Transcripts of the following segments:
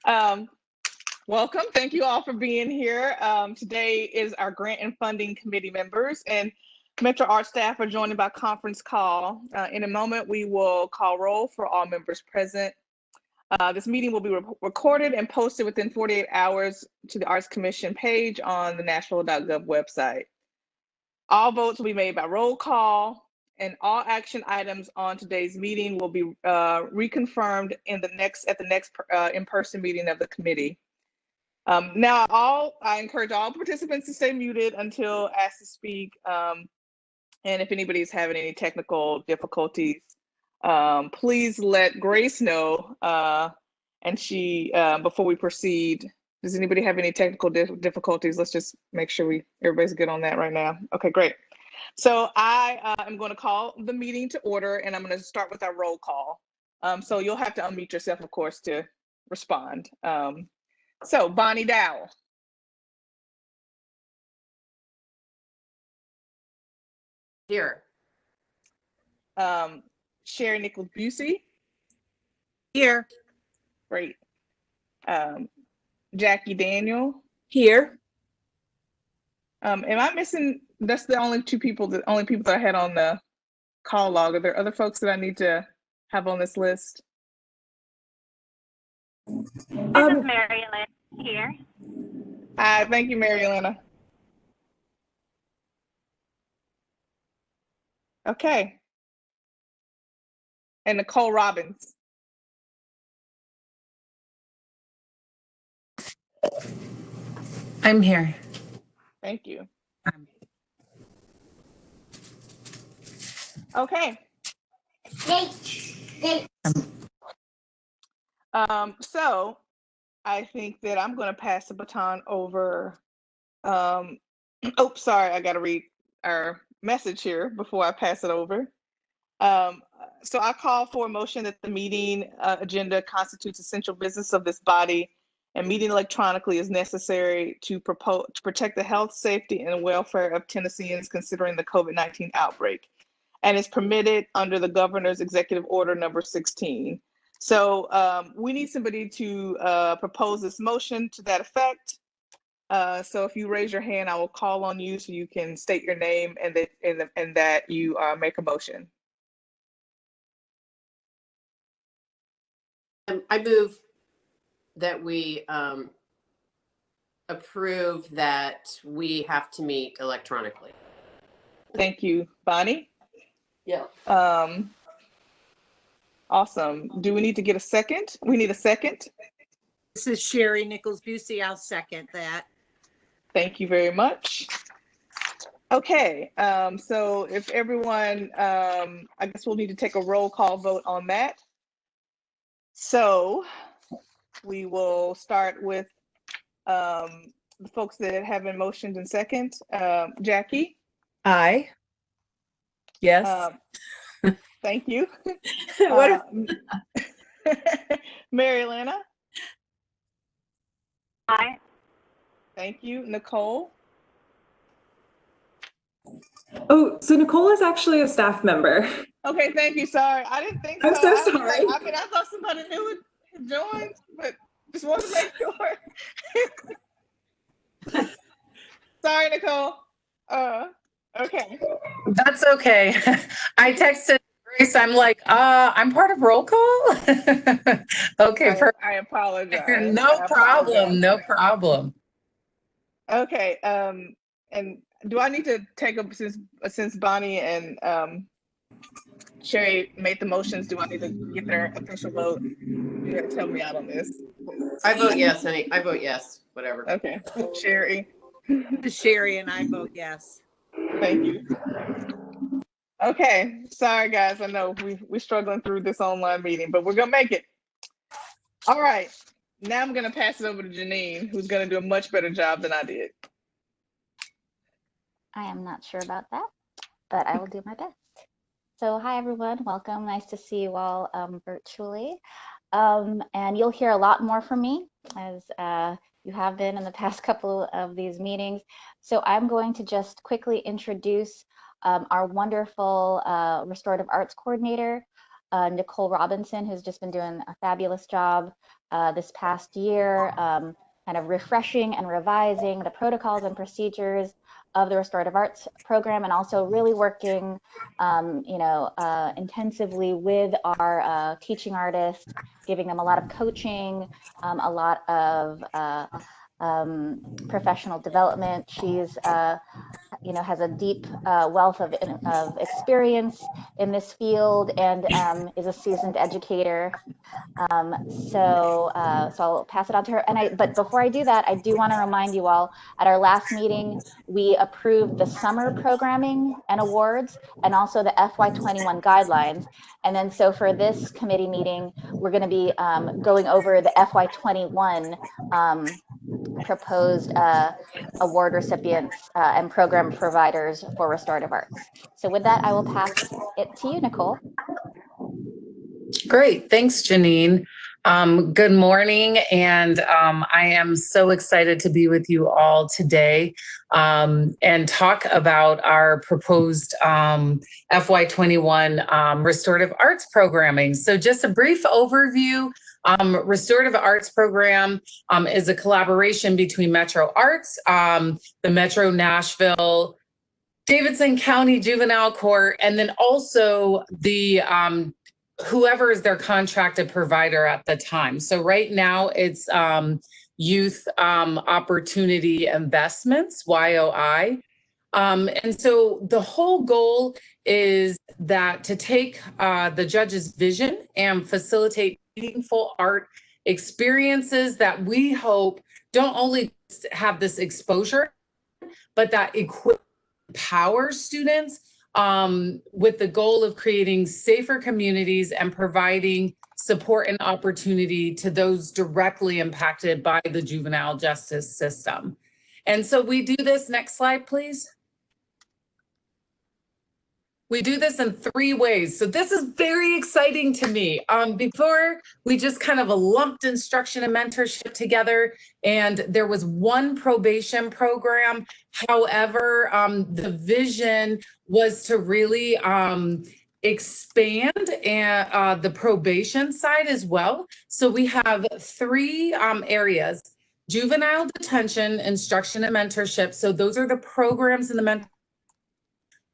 Um, Welcome. Thank you all for being here. Today is our grant and funding committee members, and Metro Art staff are joining by conference call. In a moment, we will call roll for all members present. This meeting will be recorded and posted within 48 hours to the Arts Commission page on the Nashville.gov website. All votes will be made by roll call, and all action items on today's meeting will be reconfirmed at the next in-person meeting of the committee. Now, I encourage all participants to stay muted until asked to speak. And if anybody's having any technical difficulties, please let Grace know. And before we proceed, does anybody have any technical difficulties? Let's just make sure everybody's good on that right now. Okay, great. So I am going to call the meeting to order, and I'm going to start with our roll call. So you'll have to unmute yourself, of course, to respond. So Bonnie Dowell. Here. Sherry Nichols Busey. Here. Great. Jackie Daniel. Here. Am I missing? That's the only people that I had on the call log. Are there other folks that I need to have on this list? This is Mary Ellen here. Hi, thank you, Mary Elena. Okay. And Nicole Robbins. I'm here. Thank you. Okay. So I think that I'm going to pass the baton over. Sorry, I got to read our message here before I pass it over. So I call for a motion that the meeting agenda constitutes essential business of this body, and meeting electronically is necessary to protect the health, safety, and welfare of Tennesseans considering the COVID-19 outbreak, and is permitted under the governor's executive order number 16. So we need somebody to propose this motion to that effect. So if you raise your hand, I will call on you so you can state your name and that you make a motion. I move that we approve that we have to meet electronically. Thank you, Bonnie. Yeah. Awesome. Do we need to get a second? We need a second. This is Sherry Nichols Busey. I'll second that. Thank you very much. Okay, so if everyone, I guess we'll need to take a roll call vote on that. So we will start with the folks that have been motioned and second. Jackie? Aye. Yes. Thank you. What Mary Elena? Aye. Thank you. Nicole? Oh, so Nicole is actually a staff member. Okay, thank you. Sorry, I didn't think I'm so. so sorry. I thought somebody knew it joined, but just wanted to make sure. Sorry, Nicole. Okay. That's okay. I texted Grace. I'm like, I'm part of roll call. Okay. I apologize. No problem. No problem. Okay. And do I need to take up since Bonnie and Sherry made the motions? Do I need to get their official vote? You gotta tell me out on this. I vote yes, honey. I vote yes. Whatever. Okay. Sherry. This is Sherry and I vote yes. Thank you. Okay. Sorry, guys. I know we're struggling through this online meeting, but we're gonna make it. All right. Now I'm gonna pass it over to Janine, who's gonna do a much better job than I did. I am not sure about that, but I will do my best. So hi, everyone. Welcome. Nice to see you all virtually. And you'll hear a lot more from me as you have been in the past couple of these meetings. So I'm going to just quickly introduce our wonderful restorative arts coordinator, Nicole Robinson, who's just been doing a fabulous job this past year, kind of refreshing and revising the protocols and procedures of the restorative arts program, and also really working, intensively with our teaching artists, giving them a lot of coaching, a lot of professional development. She's has a deep wealth of experience in this field, and is a seasoned educator. So I'll pass it on to her. But before I do that, I do want to remind you all, at our last meeting, we approved the summer programming and awards, and also the FY21 guidelines. And then so for this committee meeting, we're going to be going over the FY21 proposed award recipients and program providers for restorative arts. So with that, I will pass it to you, Nicole. Great. Thanks, Janine. Good morning. And I am so excited to be with you all today and talk about our proposed FY21 restorative arts programming. So just a brief overview. Restorative Arts Program is a collaboration between Metro Arts, the Metro Nashville, Davidson County Juvenile Court, and then also the whoever is their contracted provider at the time. So right now it's Youth Opportunity Investments, YOI. And so the whole goal is that to take the judge's vision and facilitate meaningful art experiences that we hope don't only have this exposure, but that empower students with the goal of creating safer communities and providing support and opportunity to those directly impacted by the juvenile justice system. And so we do this, next slide, please. We do this in 3 ways. So this is very exciting to me. Before, we just kind of lumped instruction and mentorship together, and there was one probation program. However, the vision was to really expand the probation side as well. So we have 3 areas: juvenile detention, instruction and mentorship. So those are the programs in the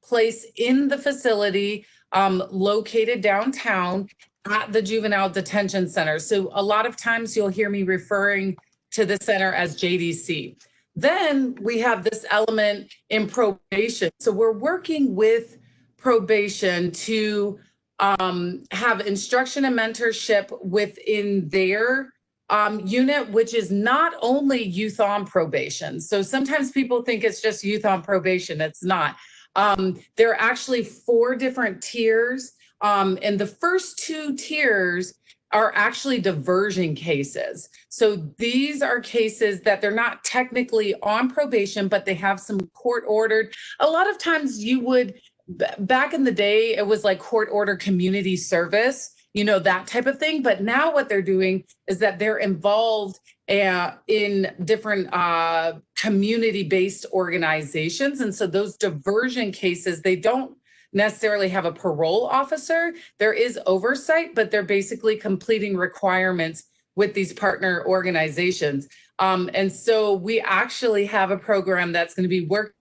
place in the facility located downtown at the Juvenile Detention Center. So a lot of times you'll hear me referring to the center as JDC. Then we have this element in probation. So we're working with probation to have instruction and mentorship within their unit, which is not only youth on probation. So sometimes people think it's just youth on probation. It's not. There are actually 4 different tiers, and the first 2 tiers are actually diversion cases. So these are cases that they're not technically on probation, but they have some court ordered. A lot of times you would, back in the day, it was like court order community service, that type of thing. But now what they're doing is that they're involved in different community-based organizations. And so those diversion cases, they don't necessarily have a parole officer. There is oversight, but they're basically completing requirements with these partner organizations. And so we actually have a program that's going to be working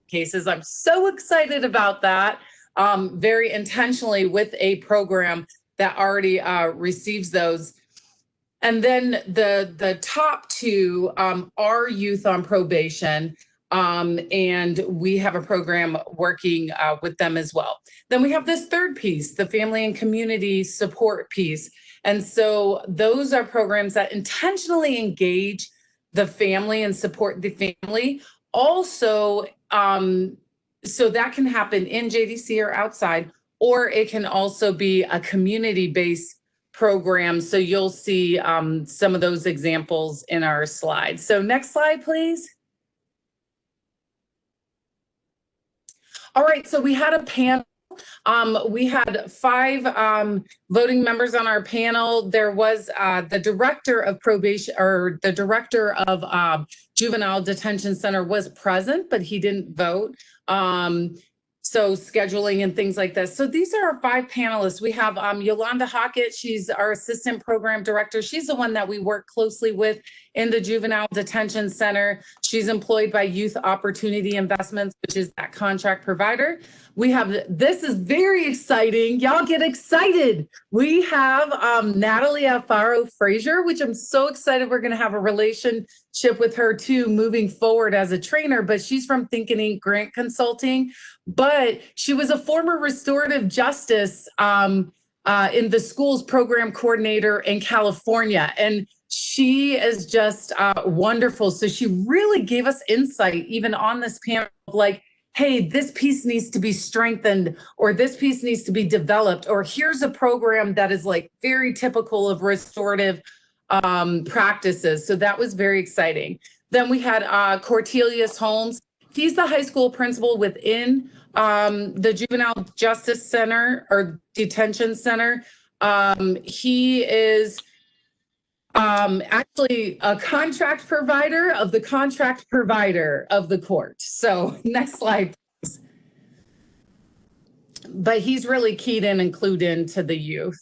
cases. I'm so excited about that, very intentionally with a program that already receives those. And then the top 2 are youth on probation, and we have a program working with them as well. Then we have this 3rd piece, the family and community support piece. And so those are programs that intentionally engage the family and support the family. Also, so that can happen in JDC or outside, or it can also be a community-based program. So you'll see some of those examples in our slides. So next slide, please. All right, so we had a panel. We had 5 voting members on our panel. There was the director of probation, or the director of Juvenile Detention Center was present, but he didn't vote. So scheduling and things like this. So these are our 5 panelists. We have Yolanda Hockett. She's our assistant program director. She's the one that we work closely with in the Juvenile Detention Center. She's employed by Youth Opportunity Investments, which is that contract provider. We have, this is very exciting. Y'all get excited. We have Natalie Alfaro Frazier, which I'm so excited. We're going to have a relationship with her too, moving forward as a trainer, but she's from Think and Ink Grant Consulting, but she was a former restorative justice in the schools program coordinator in California. And she is just wonderful. So she really gave us insight even on this panel of like, hey, this piece needs to be strengthened, or this piece needs to be developed, or here's a program that is like very typical of restorative practices. So that was very exciting. Then we had Cortelius Holmes. He's the high school principal within the Juvenile Justice Center or Detention Center. He is actually a contract provider of the contract provider of the court. So next slide, please. But he's really keyed in and clued into the youth.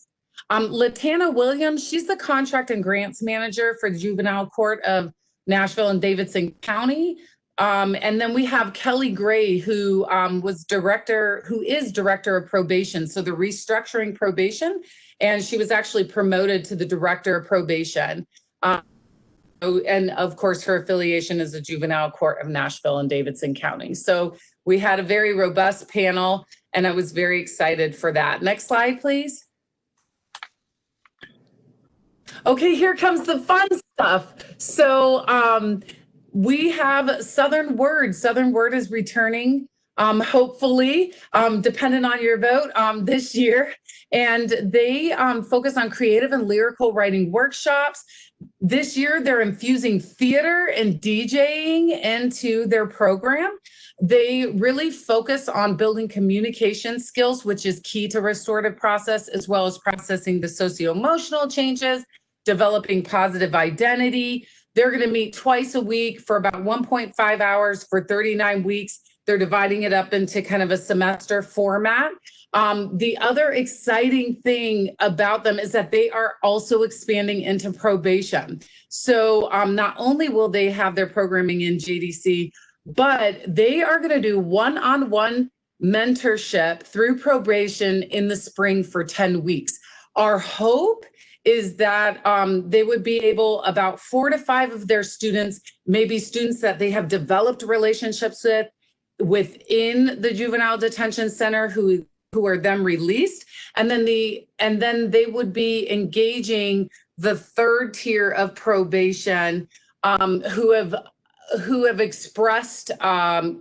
Latina Williams, she's the contract and grants manager for the Juvenile Court of Nashville and Davidson County. And then we have Kelly Gray, who is director of probation. So the restructuring probation, and she was actually promoted to the director of probation. And of course, her affiliation is the Juvenile Court of Nashville and Davidson County. So we had a very robust panel, and I was very excited for that. Next slide, please. Okay, here comes the fun stuff. So we have Southern Word. Southern Word is returning, hopefully, depending on your vote, this year. And they focus on creative and lyrical writing workshops. This year, they're infusing theater and DJing into their program. They really focus on building communication skills, which is key to restorative process, as well as processing the socio-emotional changes, developing positive identity. They're going to meet twice a week for about 1.5 hours for 39 weeks. They're dividing it up into kind of a semester format. The other exciting thing about them is that they are also expanding into probation. So not only will they have their programming in JDC, but they are going to do one-on-one mentorship through probation in the spring for 10 weeks. Our hope is that they would be able, about 4 to 5 of their students, maybe students that they have developed relationships with within the Juvenile Detention Center who are then released, and then they would be engaging the 3rd tier of probation who have expressed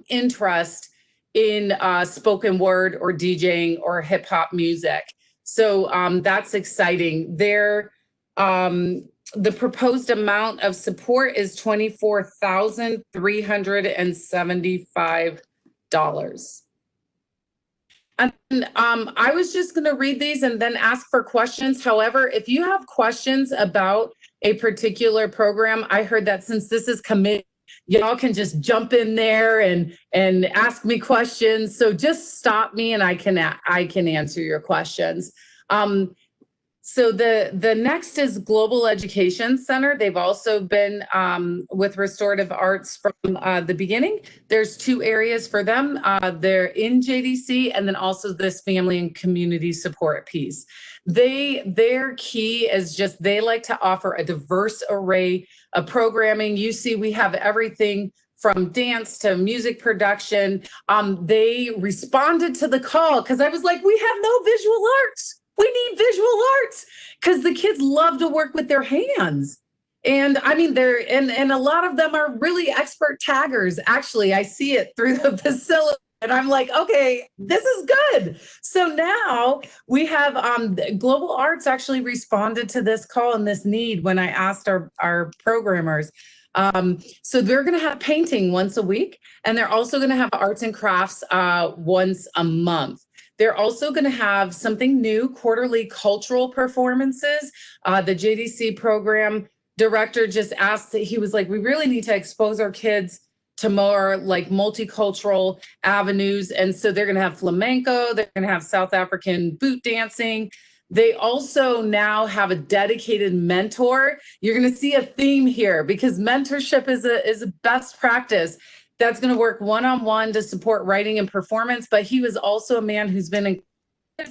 interest in spoken word or DJing or hip hop music. So that's exciting. The proposed amount of support is $24,375. And I was just going to read these and then ask for questions. However, if you have questions about a particular program, I heard that since this is committee, y'all can just jump in there and ask me questions. So just stop me and I can answer your questions. So the next is Global Education Center. They've also been with restorative arts from the beginning. There's 2 areas for them. They're in JDC, and then also this family and community support piece. Their key is just they like to offer a diverse array of programming. You see, we have everything from dance to music production. They responded to the call because I was like, we have no visual arts. We need visual arts because the kids love to work with their hands. And I mean, and a lot of them are really expert taggers. Actually, I see it through the facility and I'm like, okay, this is good. So now we have Global Arts actually responded to this call and this need when I asked our programmers. So they're going to have painting once a week, and they're also going to have arts and crafts once a month. They're also going to have something new, quarterly cultural performances. The JDC program director just asked, he was like, we really need to expose our kids to more like multicultural avenues. And so they're going to have flamenco, they're going to have South African boot dancing. They also now have a dedicated mentor. You're going to see a theme here because mentorship is a best practice that's going to work one-on-one to support writing and performance. But he was also a man who's been in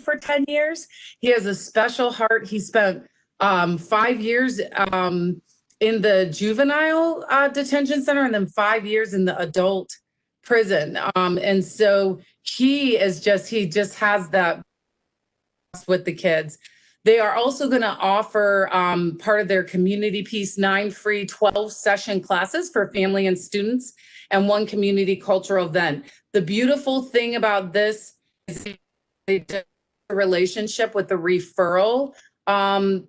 for 10 years. He has a special heart. He spent 5 years in the juvenile detention center and then 5 years in the adult prison. And so he just has that with the kids. They are also going to offer part of their community piece, 9 free 12-session classes for family and students and 1 community cultural event. The beautiful thing about this is they do a relationship with the referral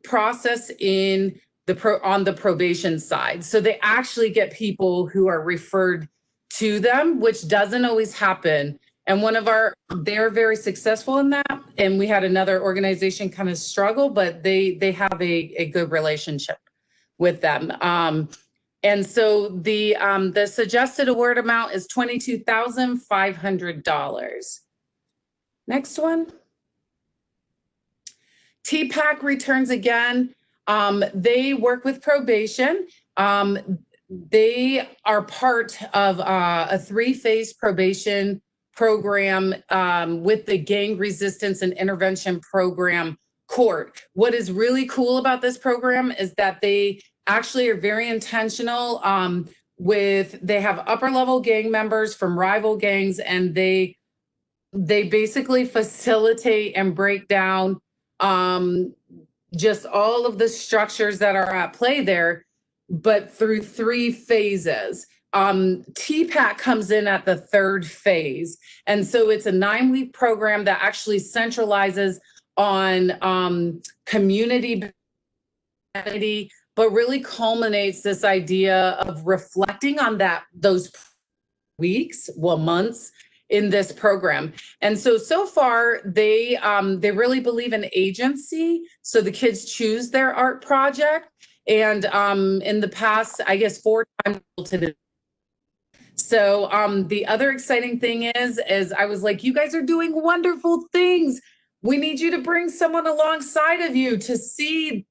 process on the probation side. So they actually get people who are referred to them, which doesn't always happen. And they're very successful in that. And we had another organization kind of struggle, but they have a good relationship with them. And so the suggested award amount is $22,500. Next one. TPACK returns again. They work with probation. They are part of a 3-phase probation program with the Gang Resistance and Intervention Program Court. What is really cool about this program is that they actually are very intentional they have upper level gang members from rival gangs, and they basically facilitate and break down just all of the structures that are at play there, but through 3 phases. TPACK comes in at the 3rd phase. And so it's a 9-week program that actually centralizes on community, but really culminates this idea of reflecting on those weeks, months in this program. And so far they really believe in agency. So the kids choose their art project. And in the past, I guess 4 times to. So the other exciting thing is I was like, you guys are doing wonderful things. We need you to bring someone alongside of you to see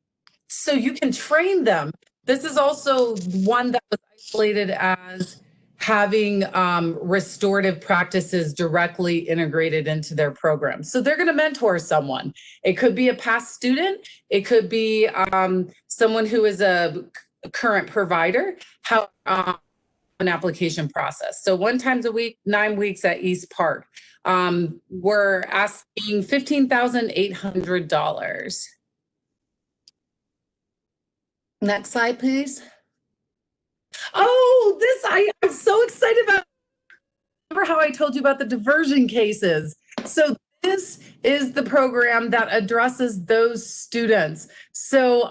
so you can train them. This is also one that was isolated as having restorative practices directly integrated into their program. So they're going to mentor someone. It could be a past student. It could be someone who is a current provider. How an application process. So 1 time a week, 9 weeks at East Park. We're asking $15,800. Next slide, please. Oh, I'm so excited about. Remember how I told you about the diversion cases? So this is the program that addresses those students. So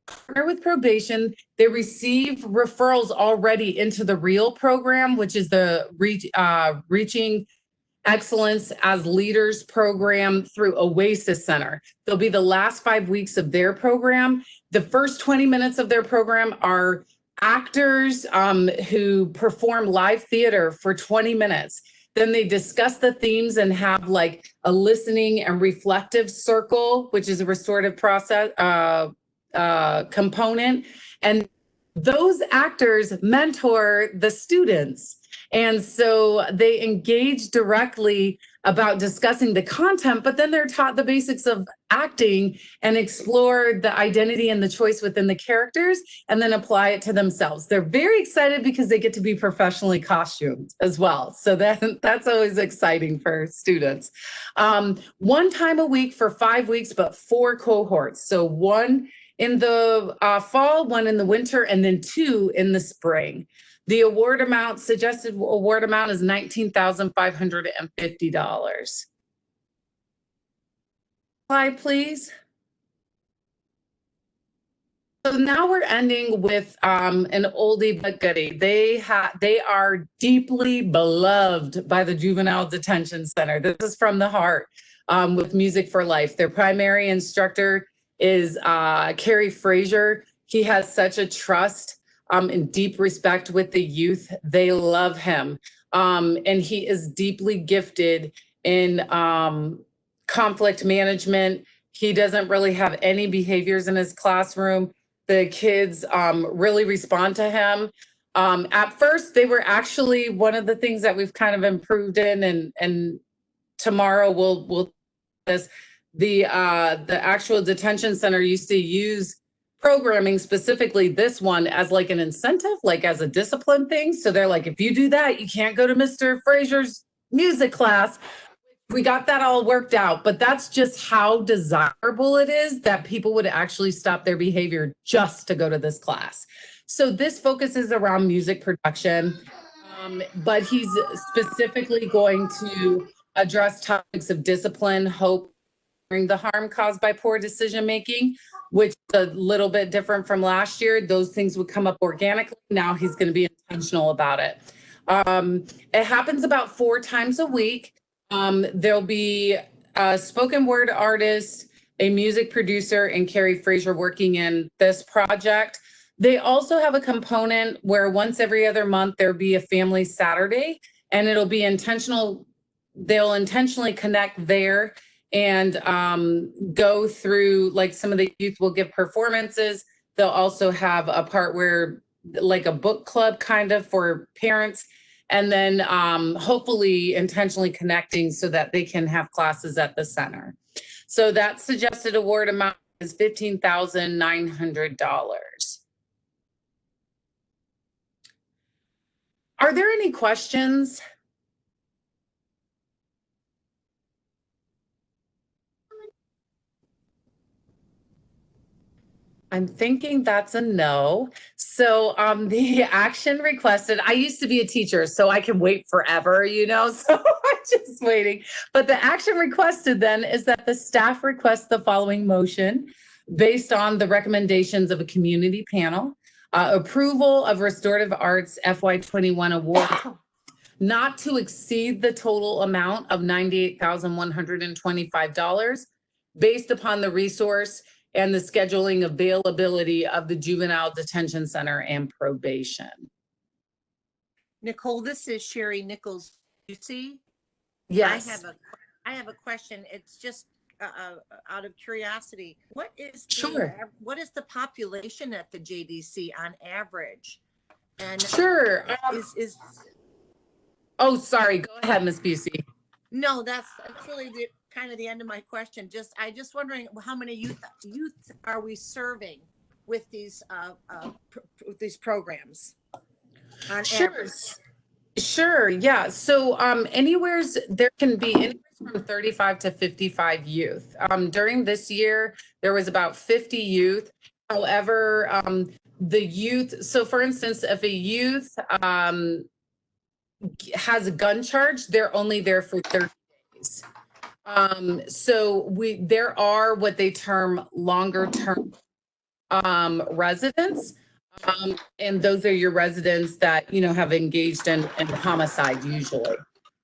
partner with probation, they receive referrals already into the REAL program, which is the Reaching Excellence as Leaders program through Oasis Center. They'll be the last 5 weeks of their program. The first 20 minutes of their program are actors who perform live theater for 20 minutes. Then they discuss the themes and have like a listening and reflective circle, which is a restorative process component. And those actors mentor the students. And so they engage directly about discussing the content, but then they're taught the basics of acting and explore the identity and the choice within the characters and then apply it to themselves. They're very excited because they get to be professionally costumed as well. So that's always exciting for students. 1 time a week for 5 weeks, but 4 cohorts. So 1 in the fall, 1 in the winter, and then 2 in the spring. The award amount, suggested award amount is $19,550. Slide, please. So now we're ending with an oldie but goodie. They are deeply beloved by the Juvenile Detention Center. This is from the heart with Music for Life. Their primary instructor is Carrie Frazier. He has such a trust in deep respect with the youth. They love him. And he is deeply gifted in conflict management. He doesn't really have any behaviors in his classroom. The kids really respond to him. At first, they were actually one of the things that we've kind of improved in, and tomorrow we'll this. The actual detention center used to use programming, specifically this one, as like an incentive, like as a discipline thing. So they're like, if you do that, you can't go to Mr. Frazier's music class. We got that all worked out, but that's just how desirable it is that people would actually stop their behavior just to go to this class. So this focuses around music production, but he's specifically going to address topics of discipline, hope, the harm caused by poor decision making, which is a little bit different from last year. Those things would come up organically. Now he's going to be intentional about it. It happens about 4 times a week. There'll be a spoken word artist, a music producer, and Carrie Frazier working in this project. They also have a component where once every other month there'll be a family Saturday, and it'll be intentional. They'll intentionally connect there and go through, like, some of the youth will give performances. They'll also have a part where, like, a book club kind of for parents, and then hopefully intentionally connecting so that they can have classes at the center. So that suggested award amount is $15,900. Are there any questions? I'm thinking that's a no. So the action requested, I used to be a teacher, so I can wait forever, you know, so I'm just waiting. But the action requested then is that the staff request the following motion based on the recommendations of a community panel, approval of Restorative Arts FY21 award, not to exceed the total amount of $98,125 based upon the resource and the scheduling availability of the Juvenile Detention Center and probation. Nicole, this is Sherry Nichols. You see? Yes. I have a question. It's just out of curiosity. What is what is the population at the JDC on average? And sure. Oh, sorry. Go ahead, Ms. Busey. No, that's really kind of the end of my question. I just wondering how many youth are we serving with these programs on average? Sure. Yeah. So there can be anywhere from 35 to 55 youth. During this year, there was about 50 youth. However, the youth. So, for instance, if a youth has a gun charge, they're only there for 30 days. So there are what they term longer term residents. And those are your residents that, you know, have engaged in homicide usually.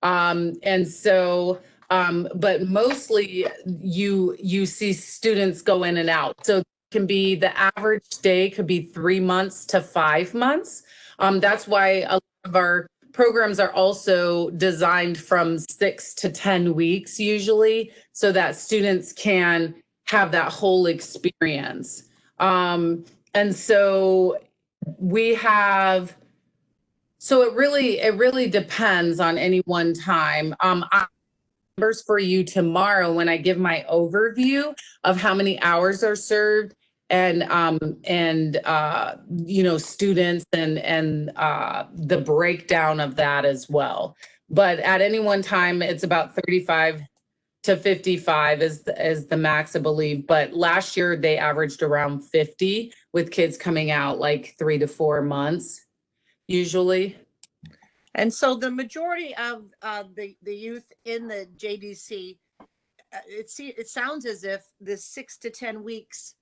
And so, but mostly you see students go in and out. So it can be, the average stay could be 3 months to 5 months. That's why a lot of our programs are also designed from 6 to 10 weeks usually, so that students can have that whole experience. And so we have, so it really depends on any one time. Numbers for you tomorrow when I give my overview of how many hours are served, and you know, students and the breakdown of that as well. But at any one time, it's about 35 to 55 is the max, I believe. But last year they averaged around 50, with kids coming out like 3 to 4 months usually. And so the majority of the youth in the JDC, it sounds as if the 6 to 10 weeks,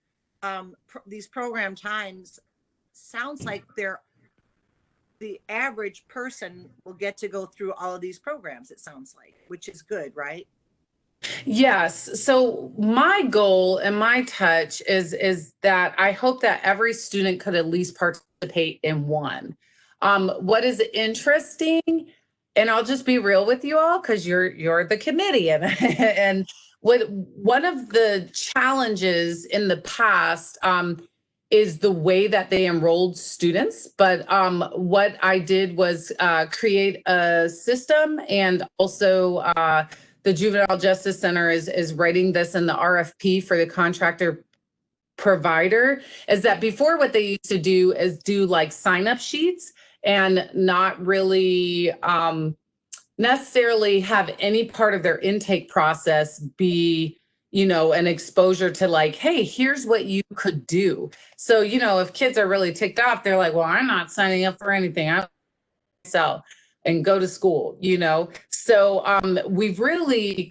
these program times, sounds like the average person will get to go through all of these programs, it sounds like, which is good, right? Yes. So my goal and my touch is that I hope that every student could at least participate participate in one. What is interesting, and I'll just be real with you all because you're the committee, and one of the challenges in the past is the way that they enrolled students. But what I did was create a system, and also the Juvenile Justice Center is writing this in the RFP for the contractor provider, is that before what they used to do is do like sign-up sheets and not really necessarily have any part of their intake process be, an exposure to like, hey, here's what you could do. So, if kids are really ticked off, they're like, well, I'm not signing up for anything. I myself and go to school, So we've really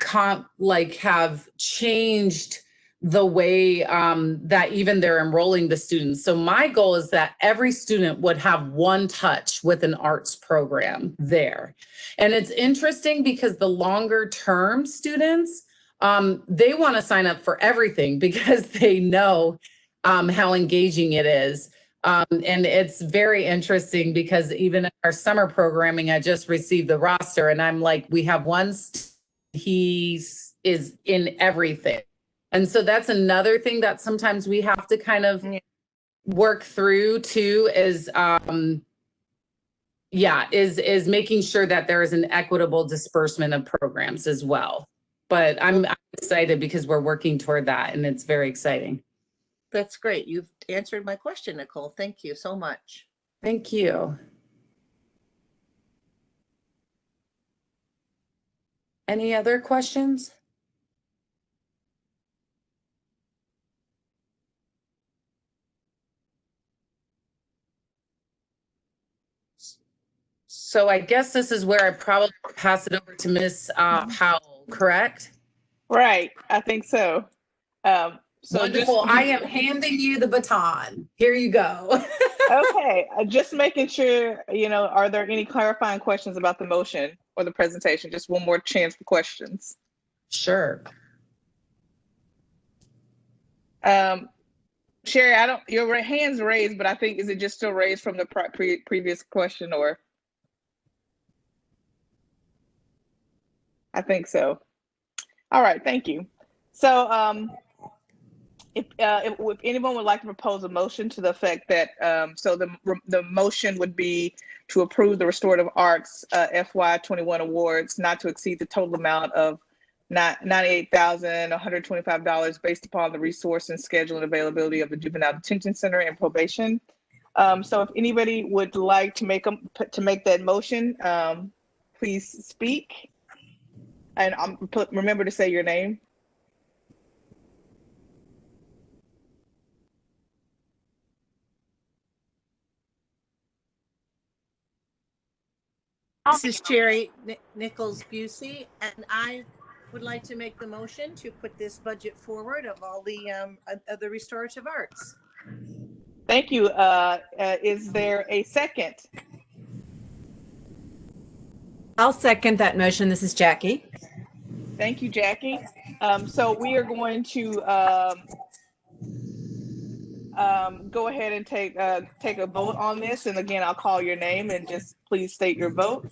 have changed the way that even they're enrolling the students. So my goal is that every student would have one touch with an arts program there. And it's interesting because the longer term students, they want to sign up for everything because they know how engaging it is. And it's very interesting because even in our summer programming, I just received the roster and I'm like, we have one, he is in everything. And so that's another thing that sometimes we have to kind of work through too, is making sure that there is an equitable disbursement of programs as well. But I'm excited because we're working toward that, and it's very exciting. That's great. You've answered my question, Nicole. Thank you so much. Thank you. Any other questions? So I guess this is where I probably pass it over to Ms. Howell, correct? Right, I think so. Wonderful. I am handing you the baton. Here you go. Okay, just making sure, are there any clarifying questions about the motion or the presentation? Just one more chance for questions. Sure. Sherry, your hand's raised, but I think, is it just still raised from the previous question, or? I think so. All right, thank you. So if anyone would like to propose a motion to the effect that, so the motion would be to approve the Restorative Arts FY21 awards not to exceed the total amount of $98,125 based upon the resource and schedule and availability of the Juvenile Detention Center and probation. So if anybody would like to make that motion, please speak. And remember to say your name. This is Sherry Nichols Busey, and I would like to make the motion to put this budget forward of all the restorative arts. Thank you. Is there a second? I'll second that motion. This is Jackie. Thank you, Jackie. So we are going to go ahead and take a vote on this. And again, I'll call your name and just please state your vote.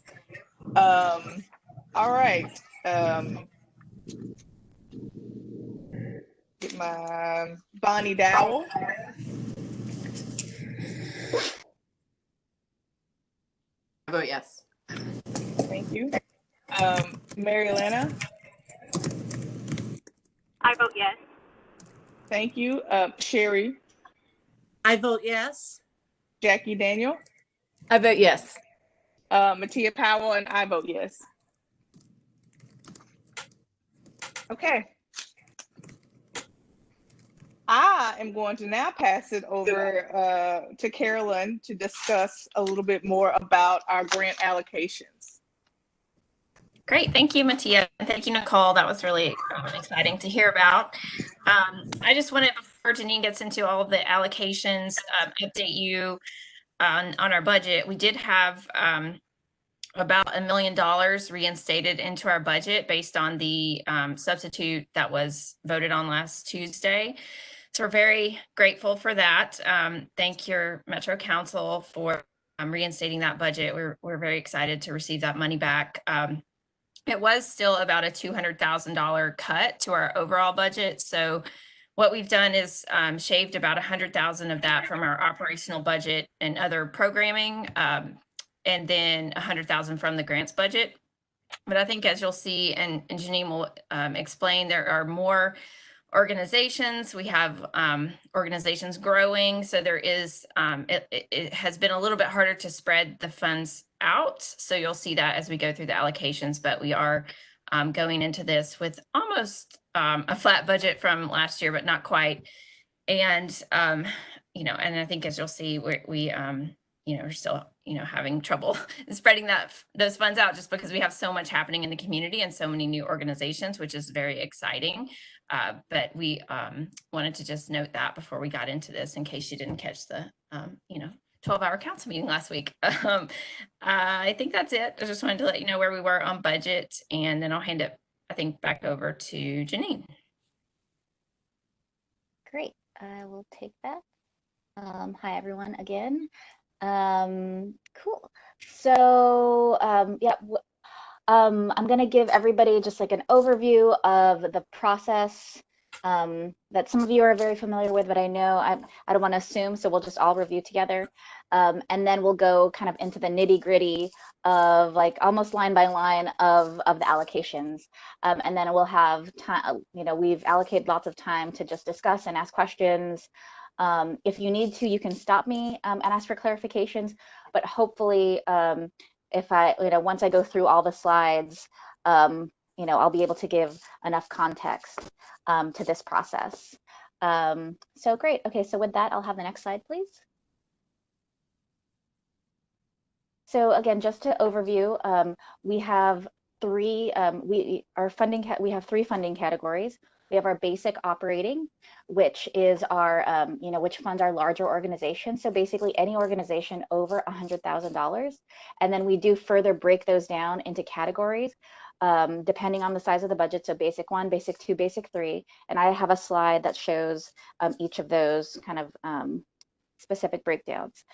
All right. Get my Bonnie Dowell. I vote yes. Thank you. Mary Elena. I vote yes. Thank you. Sherry. I vote yes. Jackie Daniel. I vote yes. Mattia Powell, and I vote yes. Okay. I am going to now pass it over to Carolyn to discuss a little bit more about our grant allocations. Great. Thank you, Mattia. Thank you, Nicole. That was really exciting to hear about. I just wanted, before Janine gets into all of the allocations, update you on our budget. We did have about $1 million reinstated into our budget based on the substitute that was voted on last Tuesday. So we're very grateful for that. Thank your Metro Council for reinstating that budget. We're very excited to receive that money back. It was still about a $200,000 cut to our overall budget. So what we've done is shaved about $100,000 of that from our operational budget and other programming, and then $100,000 from the grants budget. But I think as you'll see, and Janine will explain, there are more organizations. We have organizations growing. So there is, it has been a little bit harder to spread the funds out. So you'll see that as we go through the allocations, but we are going into this with almost a flat budget from last year, but not quite. And, you know, and I think as you'll see, we you know, we're still, you know, having trouble spreading those funds out just because we have so much happening in the community and so many new organizations, which is very exciting. But we wanted to just note that before we got into this, in case you didn't catch the, you know, 12-hour council meeting last week. I think that's it. I just wanted to let you know where we were on budget, and then I'll hand it, I think, back over to Janine. Great. I will take that. Hi, everyone, again. Cool. So, yeah, I'm going to give everybody just like an overview of the process that some of you are very familiar with, but I know I don't want to assume, so we'll just all review together. And then we'll go kind of into the nitty gritty of like almost line by line of the allocations. And then we'll have time, you know, we've allocated lots of time to just discuss and ask questions. If you need to, you can stop me and ask for clarifications, but hopefully if I, you know, once I go through all the slides, you know, I'll be able to give enough context to this process. So great. Okay, so with that, I'll have the next slide, please. So again, just to overview, we have three funding categories. We have our basic operating, which is our, you know, which funds our larger organizations. So basically any organization over $100,000. And then we do further break those down into categories, depending on the size of the budget. So basic 1, basic 2, basic 3. And I have a slide that shows each of those kind of specific breakdowns.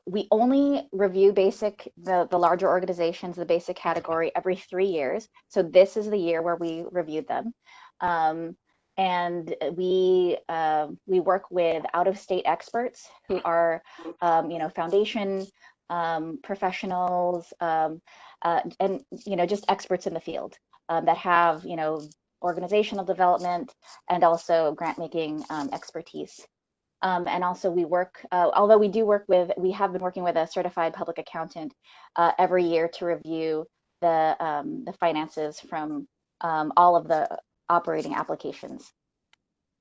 We only review the larger organizations, the basic category, every 3 years. So this is the year where we reviewed them. And we work with out-of-state experts who are, you know, foundation professionals, and, you know, just experts in the field that have, you know, organizational development and also grant making expertise. And also we work, although we do work with, we have been working with a certified public accountant every year to review the finances from all of the operating applications.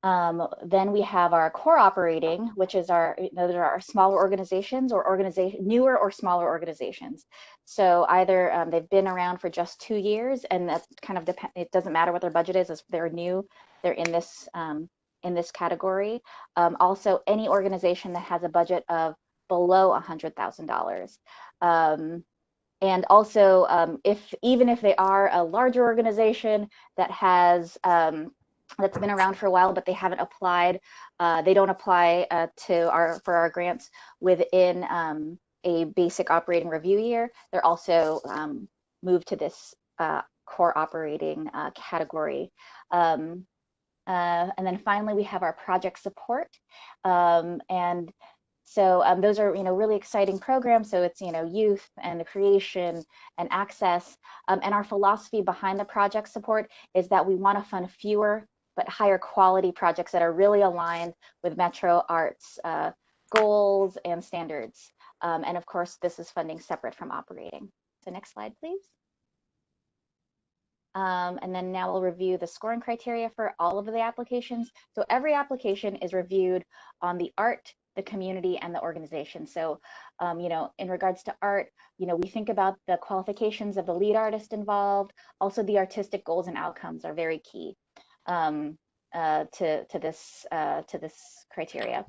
Then we have our core operating, which is our, you know, there are smaller organizations or newer or smaller organizations. So either they've been around for just 2 years, and that kind of it doesn't matter what their budget is, if they're new, they're in this category. Also, any organization that has a budget of below $100,000. And also, even if they are a larger organization that has that's been around for a while, but they haven't applied, they don't apply for our grants within a basic operating review year, they're also moved to this core operating category. And then finally, we have our project support. And so those are, you know, really exciting programs. So it's, you know, youth and the creation and access. And our philosophy behind the project support is that we want to fund fewer but higher quality projects that are really aligned with Metro Arts goals and standards. And of course, this is funding separate from operating. So next slide, please. And then now we'll review the scoring criteria for all of the applications. So every application is reviewed on the art, the community, and the organization. So, you know, in regards to art, you know, we think about the qualifications of the lead artist involved. Also, the artistic goals and outcomes are very key to this criteria.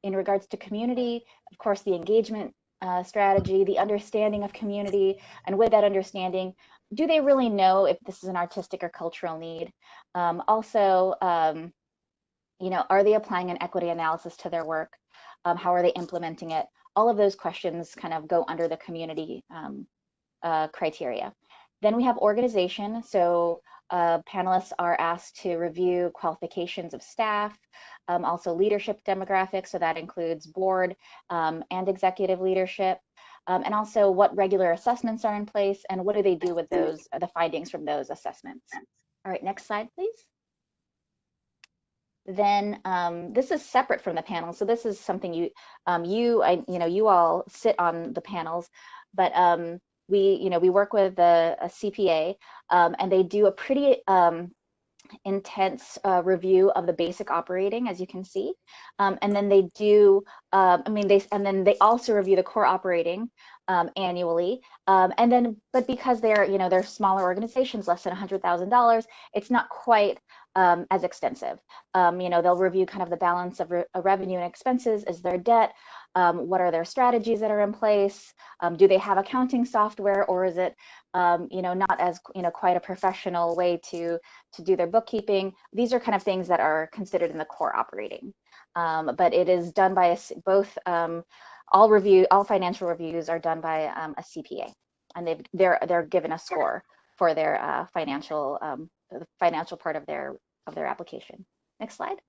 In regards to community, of course, the engagement strategy, the understanding of community, and with that understanding, do they really know if this is an artistic or cultural need? Also, you know, are they applying an equity analysis to their work? How are they implementing it? All of those questions kind of go under the community criteria. Then we have organization. So panelists are asked to review qualifications of staff, also leadership demographics. So that includes board and executive leadership. And also what regular assessments are in place and what do they do with those, the findings from those assessments. All right, next slide, please. Then this is separate from the panel. So this is something you all sit on the panels, but we work with a CPA and they do a pretty intense review of the basic operating, as you can see, and then they do. They also review the core operating annually, but because they're smaller organizations, less than $100,000, it's not quite as extensive. They'll review kind of the balance of revenue and expenses. Is there debt? What are their strategies that are in place? Do they have accounting software, or is it not as quite a professional way to do their bookkeeping? These are kind of things that are considered in the core operating, but it is done by both. All financial reviews are done by a CPA, and they're given a score for their financial part of their application. Next slide.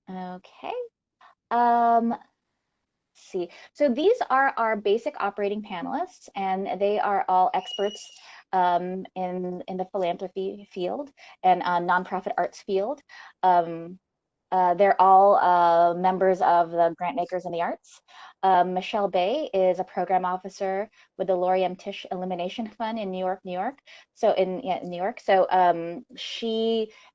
Okay. Let's see. So these are our basic operating panelists, and they are all experts in the philanthropy field and nonprofit arts field. They're all members of the Grantmakers in the Arts. Michelle Bay is a program officer with the Lori M. Tisch Elimination Fund in New York. So in New York. So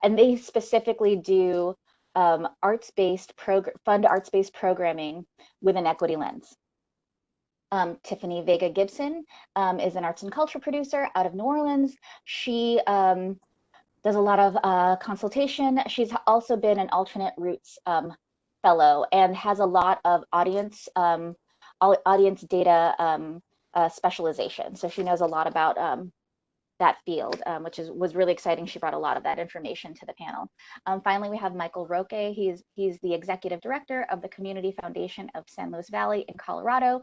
they specifically do arts-based programming with an equity lens. Tiffany Vega Gibson is an arts and culture producer out of New Orleans. She does a lot of consultation. She's also been an alternate roots fellow and has a lot of audience data specialization. So she knows a lot about that field, which was really exciting. She brought a lot of that information to the panel. Finally, we have Michael Roque. He's the executive director of the Community Foundation of San Luis Valley in Colorado.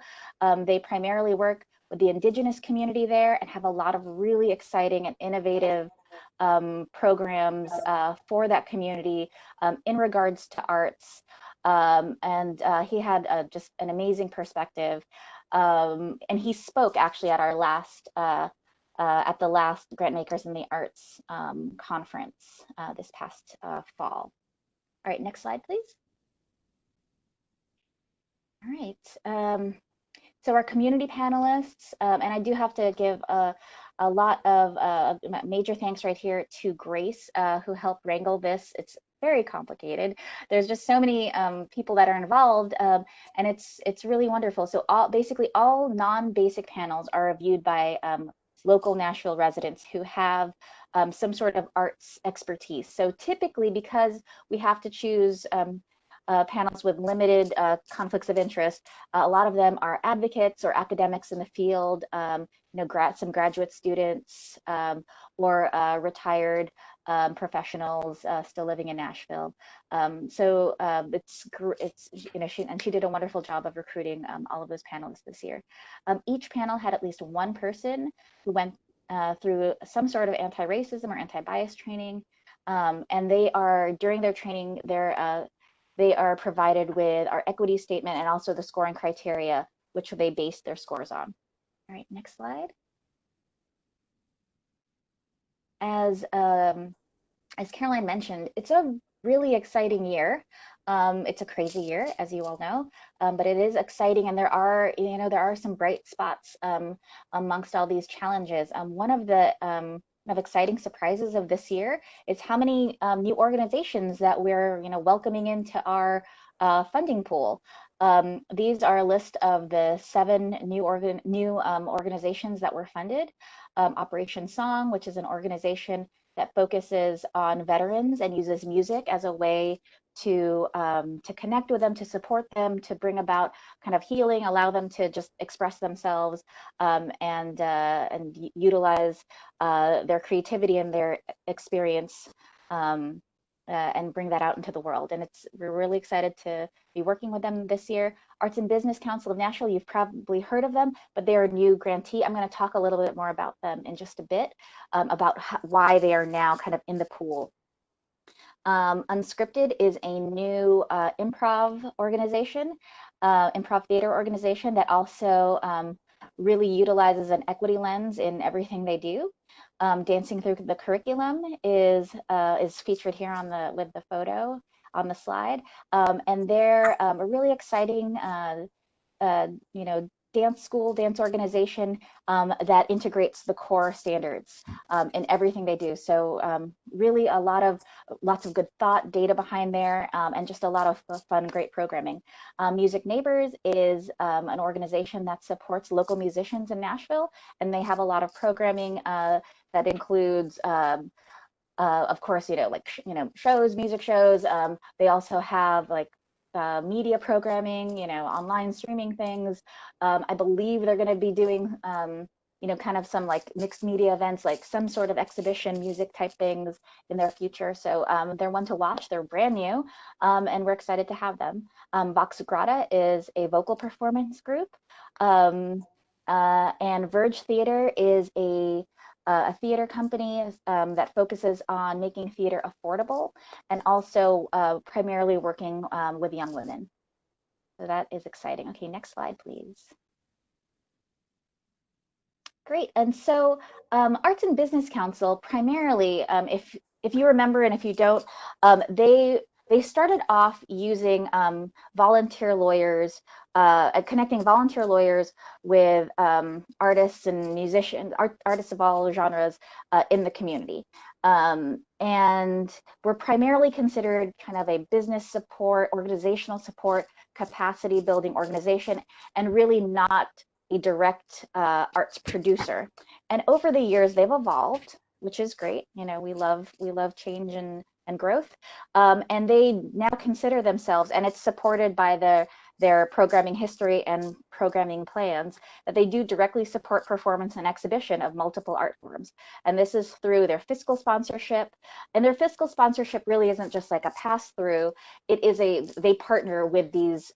They primarily work with the indigenous community there and have a lot of really exciting and innovative programs for that community in regards to arts. He had just an amazing perspective. And he spoke actually at our last at the last Grantmakers in the Arts conference this past fall. All right, next slide, please. All right, so our community panelists, and I do have to give a lot of major thanks right here to Grace, who helped wrangle this. It's very complicated. There's just so many people that are involved, and it's really wonderful. So basically all non-basic panels are reviewed by local Nashville residents who have some sort of arts expertise. So typically, because we have to choose panels with limited conflicts of interest, a lot of them are advocates or academics in the field, some graduate students or retired professionals still living in Nashville. She did a wonderful job of recruiting all of those panelists this year. Each panel had at least one person who went through some sort of anti-racism or anti-bias training, and during their training, they are provided with our equity statement and also the scoring criteria, which they base their scores on. All right, next slide. As Caroline mentioned, it's a really exciting year. It's a crazy year, as you all know, but it is exciting, and there are some bright spots amongst all these challenges. One of the exciting surprises of this year is how many new organizations that we're welcoming into our funding pool. These are a list of the 7 new organizations that were funded. Operation Song, which is an organization that focuses on veterans and uses music as a way to connect with them, to support them, to bring about kind of healing, allow them to just express themselves, and utilize their creativity and their experience, and bring that out into the world. And we're really excited to be working with them this year. Arts and Business Council of Nashville, you've probably heard of them, but they're a new grantee. I'm going to talk a little bit more about them in just a bit, about why they are now kind of in the pool. Unscripted is a new improv organization, improv theater organization that also really utilizes an equity lens in everything they do. Dancing Through the Curriculum is featured here with the photo on the slide, and they're a really exciting, dance organization that integrates the core standards in everything they do. So really lots of good thought, data behind there, and just a lot of fun, great programming. Music Neighbors is an organization that supports local musicians in Nashville, and they have a lot of programming that includes of course, shows, music shows. They also have media programming, online streaming things. I believe they're going to be doing, kind of some mixed media events, like some sort of exhibition, music type things in their future. So they're one to watch. They're brand new, and we're excited to have them. Vox Grata is a vocal performance group, and Verge Theater is a theater company that focuses on making theater affordable, and also primarily working with young women. So that is exciting. Okay, next slide, please. Great. And so Arts and Business Council, primarily, if you remember, and if you don't, they started off using volunteer lawyers, connecting volunteer lawyers with artists and musicians, artists of all genres in the community. And we're primarily considered kind of a business support, organizational support, capacity building organization, and really not a direct arts producer. And over the years, they've evolved, which is great. We love change and growth. And they now consider themselves, and it's supported by their programming history and programming plans, that they do directly support performance and exhibition of multiple art forms. And this is through their fiscal sponsorship. And their fiscal sponsorship really isn't just like a pass-through. It is they partner with these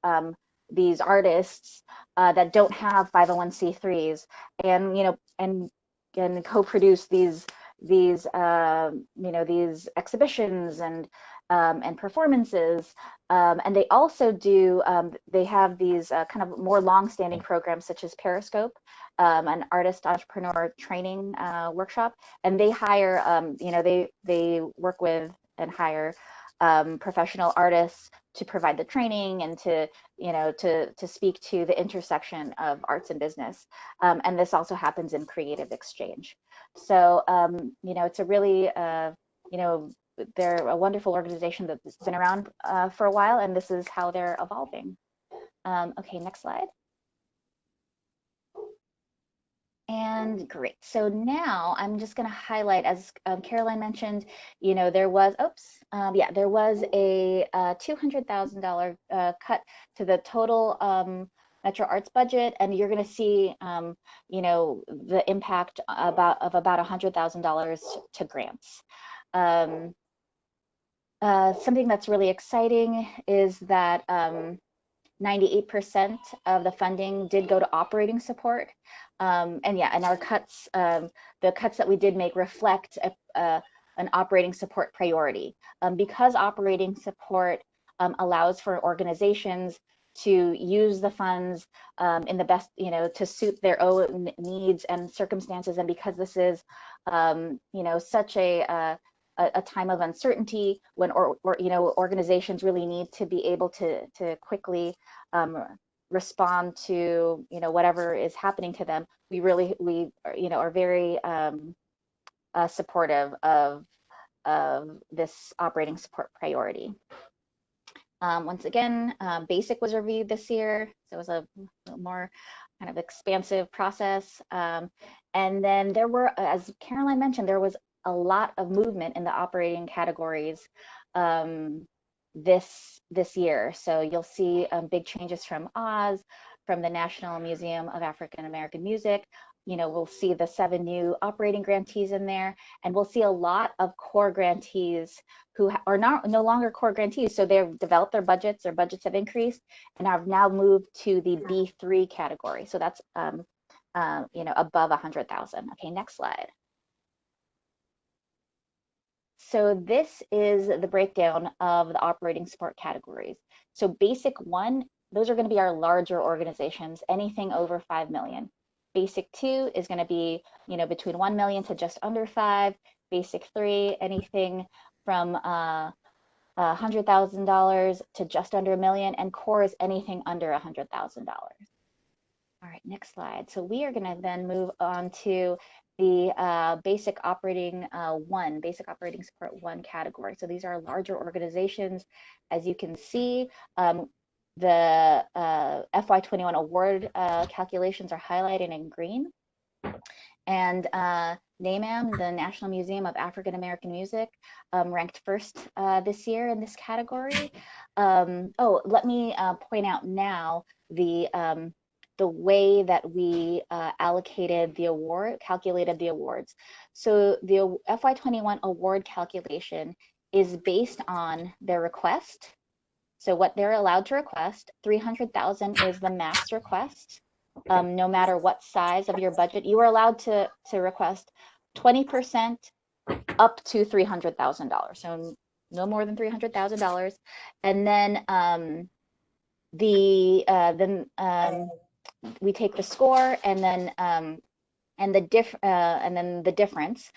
artists that don't have 501c3s, and co-produce these exhibitions and performances, and they also do. They have these kind of more long-standing programs such as Periscope, an artist entrepreneur training workshop, and they hire. They work with and hire professional artists to provide the training and to speak to the intersection of arts and business. And this also happens in creative exchange. So, it's a really, they're a wonderful organization that's been around for a while, and this is how they're evolving. Okay, next slide. And great. So now I'm just going to highlight, as Caroline mentioned, there was a $200,000 cut to the total Metro Arts budget, and you're going to see, the impact of about $100,000 to grants. Something that's really exciting is that 98% of the funding did go to operating support. And our cuts, the cuts that we did make reflect an operating support priority. Because operating support allows for organizations to use the funds in the best, to suit their own needs and circumstances, and because this is, such a time of uncertainty when organizations really need to be able to quickly respond to whatever is happening to them. We are very supportive of this operating support priority. Once again, BASIC was reviewed this year, so it was a more kind of expansive process. And then there were, as Caroline mentioned, there was a lot of movement in the operating categories this year. So you'll see big changes from Oz, from the National Museum of African American Music. You know, we'll see the 7 new operating grantees in there, and we'll see a lot of core grantees who are no longer core grantees. So they've developed their budgets have increased and have now moved to the B3 category. So that's, you know, above 100,000. Okay, next slide. So this is the breakdown of the operating support categories. So basic 1, those are going to be our larger organizations, anything over 5 million. Basic 2 is going to be, you know, between 1 million to just under 5. Basic 3, anything from $100,000 to just under $1 million, and core is anything under $100,000. All right, next slide. So we are going to then move on to the basic operating support 1 category. So these are larger organizations. As you can see, the FY21 award calculations are highlighted in green. And NAMAM, the National Museum of African American Music, ranked first this year in this category. Oh, let me point out now the way that we calculated the awards. So the FY21 award calculation is based on their request. So what they're allowed to request, 300,000 is the max request. No matter what size of your budget, you are allowed to request 20% up to $300,000. So no more than $300,000. And then we take the score and then the difference.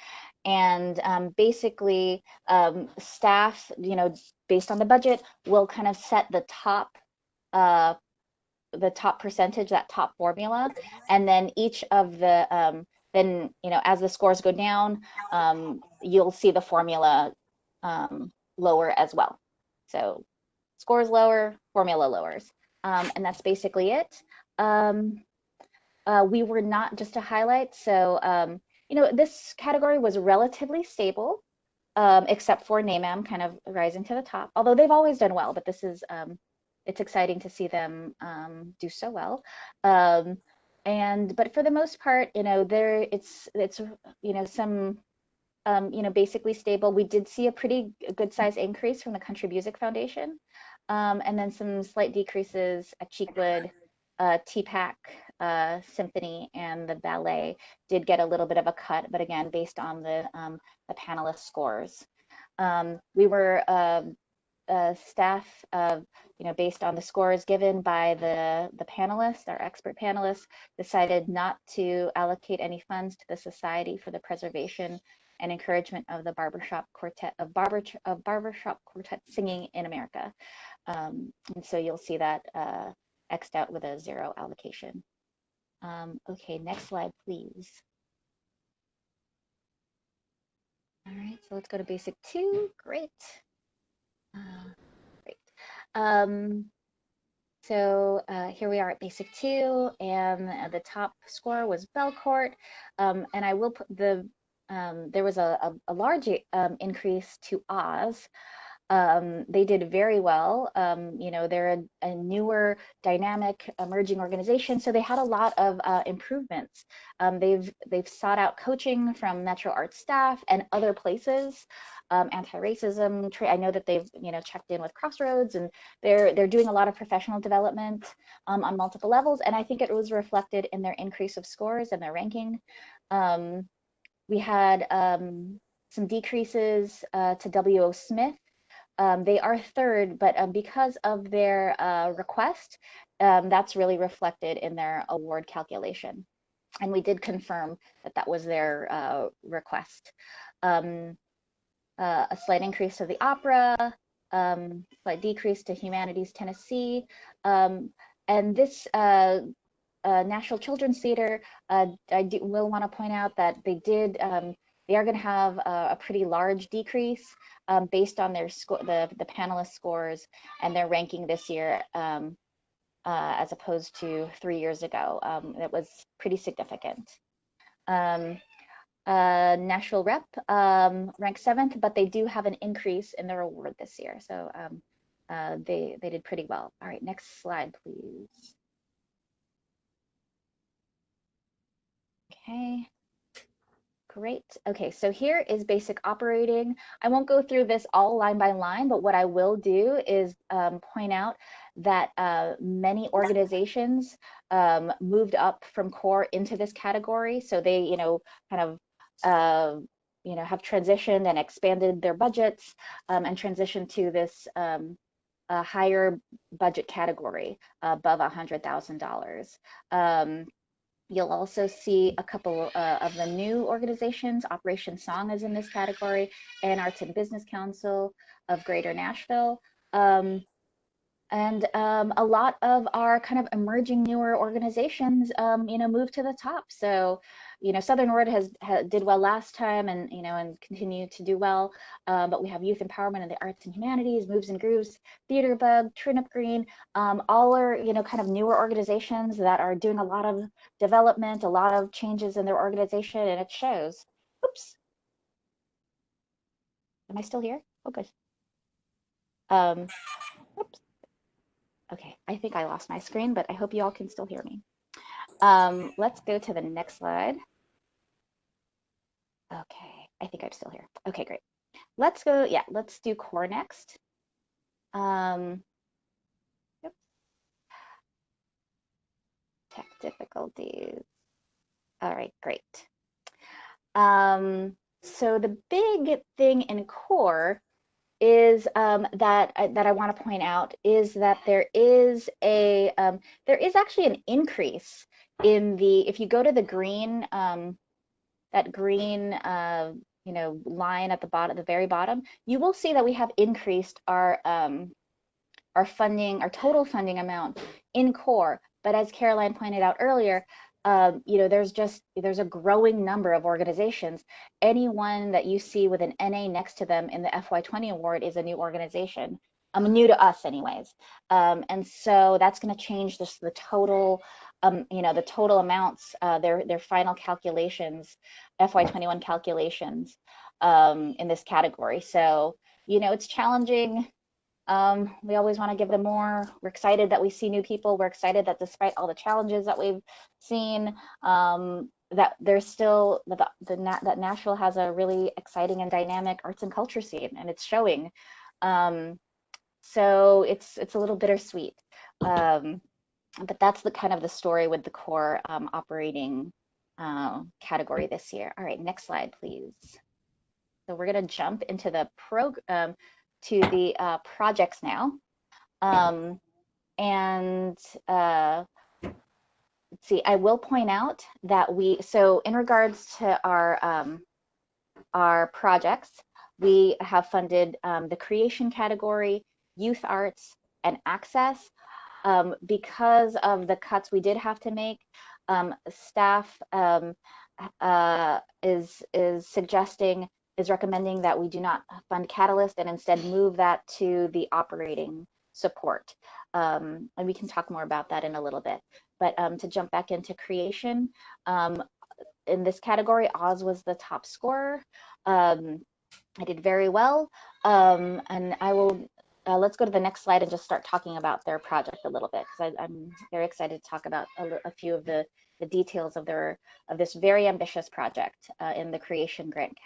And basically, staff, you know, based on the budget, will kind of set the top percentage, that top formula, and then each of the then, you know, as the scores go down, you'll see the formula lower as well. So scores lower, formula lowers, and that's basically it. We were not, just to highlight, so you know, this category was relatively stable, except for NAMAM kind of rising to the top, although they've always done well, but this is it's exciting to see them do so well. But for the most part, you know, it's you know, some you know, basically stable. We did see a pretty good size increase from the Country Music Foundation, and then some slight decreases at Cheekwood, TPACK, Symphony, and the ballet did get a little bit of a cut, but again, based on the panelist scores. We were staff, you know, based on the scores given by the panelists, our expert panelists, decided not to allocate any funds to the Society for the Preservation and Encouragement of the Barbershop Quartet Singing in America. And so you'll see that X'd out with a 0 allocation. Okay, next slide, please. All right, so let's go to basic 2. Great. Great. So here we are at basic 2, and the top score was Belcourt. And I will put there was a large increase to Oz. They did very well. You know, they're a newer, dynamic, emerging organization, so they had a lot of improvements. They've sought out coaching from Metro Arts staff and other places. Anti-racism. I know that they've, you know, checked in with Crossroads, and they're doing a lot of professional development on multiple levels. And I think it was reflected in their increase of scores and their ranking. We had some decreases to W.O. Smith. They are third, but because of their request, that's really reflected in their award calculation. And we did confirm that that was their request. A slight increase to the opera, slight decrease to Humanities Tennessee. And this National Children's Theater, will want to point out that they are going to have a pretty large decrease based on their the panelist scores and their ranking this year, as opposed to 3 years ago. It was pretty significant. Nashville Rep ranked 7th, but they do have an increase in their award this year. So they did pretty well. All right, next slide, please. Okay. Great. Okay, so here is basic operating. I won't go through this all line by line, but what I will do is point out that many organizations moved up from core into this category. So they, kind of, have transitioned and expanded their budgets and transitioned to this a higher budget category above $100,000. You'll also see a couple of the new organizations. Operation Song is in this category, and Arts and Business Council of Greater Nashville. And a lot of our kind of emerging newer organizations, moved to the top. So, Southern Word did well last time, and and continue to do well. But we have Youth Empowerment in the Arts and Humanities, Moves and Grooves, Theater Bug, Turnip Green. All are kind of newer organizations that are doing a lot of development, a lot of changes in their organization, and it shows. Oops. Am I still here? Oh, good. Oops. Okay, I think I lost my screen, but I hope you all can still hear me. Let's go to the next slide. Okay, I think I'm still here. Okay, great. Let's go, let's do core next. Tech difficulties. All right, great. So the big thing in core is that I want to point out is that there is actually an increase in if you go to the green that green line at the bottom, the very bottom, you will see that we have increased our funding, our total funding amount in core. But as Caroline pointed out earlier, there's a growing number of organizations. Anyone that you see with an NA next to them in the FY20 award is a new organization, new to us anyways. And so that's going to change the total, the total amounts, their final calculations, FY21 calculations in this category. So, it's challenging. We always want to give them more. We're excited that we see new people. We're excited that despite all the challenges that we've seen, that there's still that Nashville has a really exciting and dynamic arts and culture scene, and it's showing. So it's a little bittersweet, but that's the kind of the story with the core operating category this year. All right, next slide, please. So we're going to jump into the to the projects now. Let's see, I will point out that so in regards to our projects, we have funded the creation category, youth arts, and access. Because of the cuts we did have to make, staff is recommending that we do not fund Catalyst and instead move that to the operating support. And we can talk more about that in a little bit. But to jump back into creation, in this category, Oz was the top scorer. I did very well. And I will, let's go to the next slide and just start talking about their project a little bit, because I'm very excited to talk about a few of the details of this very ambitious project in the creation grant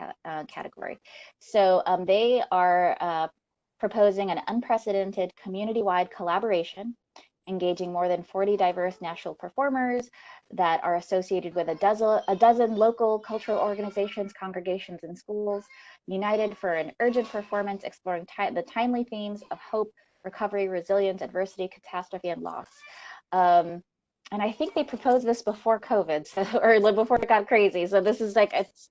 category. So they are proposing an unprecedented community-wide collaboration, engaging more than 40 diverse Nashville performers that are associated with a dozen local cultural organizations, congregations, and schools, united for an urgent performance exploring the timely themes of hope, recovery, resilience, adversity, catastrophe, and loss. And I think they proposed this before COVID, or before it got crazy. So this is like, it's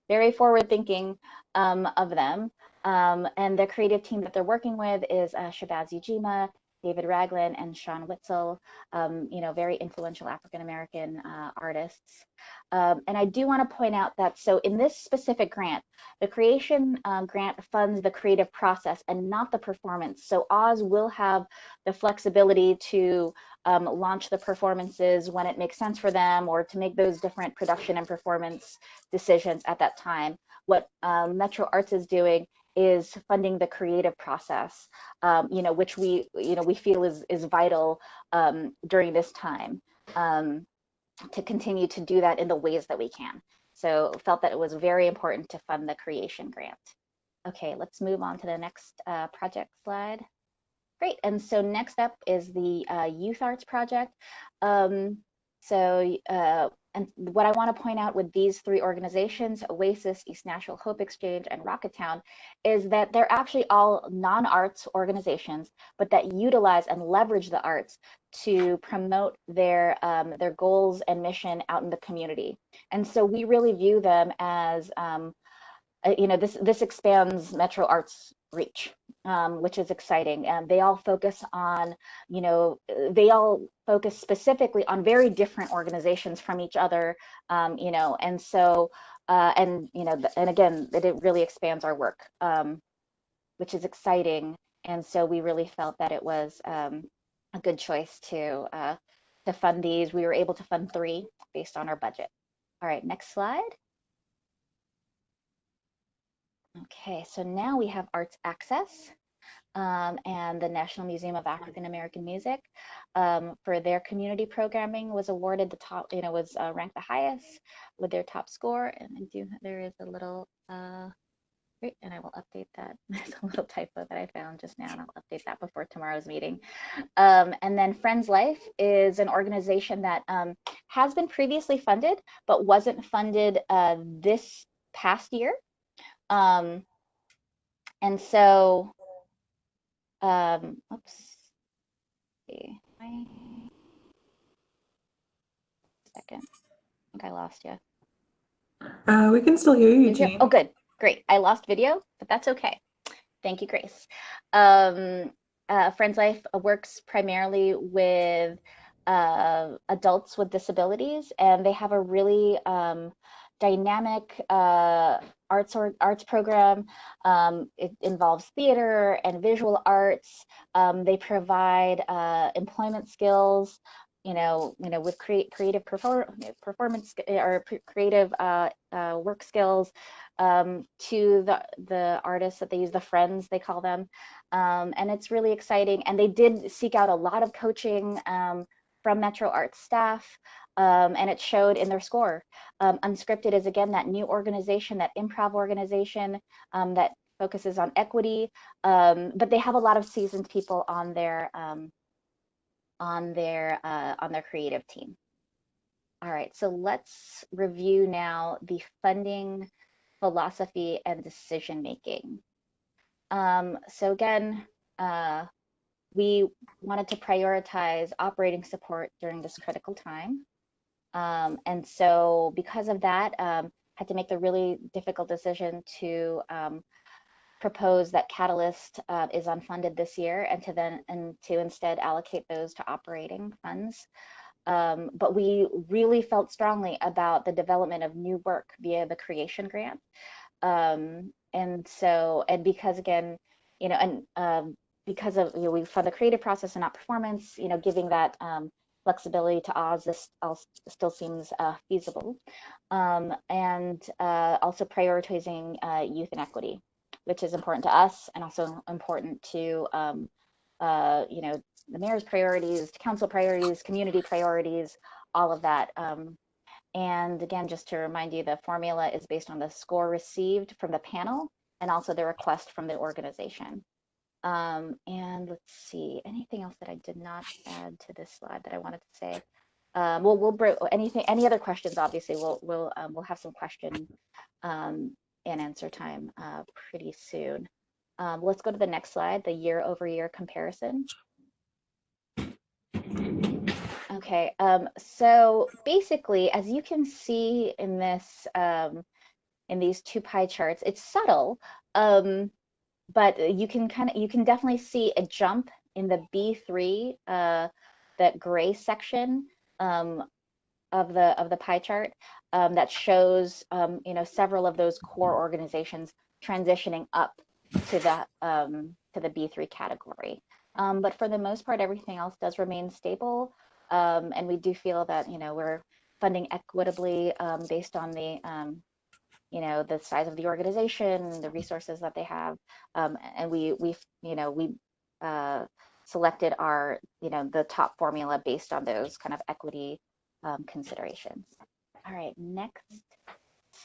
very forward thinking of them. And the creative team that they're working with is Shabazz Ujima, David Ragland, and Sean Witzel, very influential African-American artists. And I do want to point out that, so in this specific grant, the creation grant funds the creative process and not the performance. So Oz will have the flexibility to launch the performances when it makes sense for them, or to make those different production and performance decisions at that time. What Metro Arts is doing is funding the creative process, which we feel is vital during this time, to continue to do that in the ways that we can. So felt that it was very important to fund the creation grant. Okay, let's move on to the next project slide. Great, and so next up is the Youth Arts Project. And what I want to point out with these three organizations, Oasis, East Nashville Hope Exchange, and Rocketown, is that they're actually all non-arts organizations, but that utilize and leverage the arts to promote their goals and mission out in the community. And so we really view them as, this expands Metro Arts reach, which is exciting. And they all focus on, specifically on very different organizations from each other, and so, and again, it really expands our work, which is exciting. And so we really felt that it was a good choice to fund these. We were able to fund 3 based on our budget. All right, next slide. Okay, so now we have Arts Access and the National Museum of African American Music for their community programming was awarded the top, was ranked the highest with their top score. And there is a little, great, and I will update that. There's a little typo that I found just now, and I'll update that before tomorrow's meeting. And then Friends Life is an organization that has been previously funded, but wasn't funded this past year. And so, oops, see, second, I think I lost you. We can still hear you, Eugene. Oh, good, great. I lost video, but that's okay. Thank you, Grace. Friends Life works primarily with adults with disabilities, and they have a really dynamic arts program. It involves theater and visual arts. They provide employment skills, with creative performance or creative work skills to the artists that they use, the friends they call them, and it's really exciting. And they did seek out a lot of coaching from Metro Arts staff. And it showed in their score. Unscripted is, again, that new organization, that improv organization that focuses on equity, but they have a lot of seasoned people on their creative team. All right, so let's review now the funding philosophy and decision making. So again, we wanted to prioritize operating support during this critical time. And so because of that, had to make the really difficult decision to propose that Catalyst is unfunded this year and to instead allocate those to operating funds. But we really felt strongly about the development of new work via the creation grant. And because again, because of, we fund the creative process and not performance, giving that flexibility to Oz, this still seems feasible. And also prioritizing youth and equity, which is important to us and also important to, the mayor's priorities, council priorities, community priorities, all of that. And again, just to remind you, the formula is based on the score received from the panel and also the request from the organization. And let's see, anything else that I did not add to this slide that I wanted to say? Any other questions? Obviously, we'll have some question and answer time pretty soon. Let's go to the next slide, the year-over-year comparison. Okay, so basically, as you can see in this, in these 2 pie charts, it's subtle. But you can definitely see a jump in the B3, that gray section of the pie chart that shows several of those core organizations transitioning up to the B3 category. But for the most part, everything else does remain stable, and we do feel that we're funding equitably based on the you know, the size of the organization, the resources that they have, and we selected our, you know, the top formula based on those kind of equity considerations. All right, next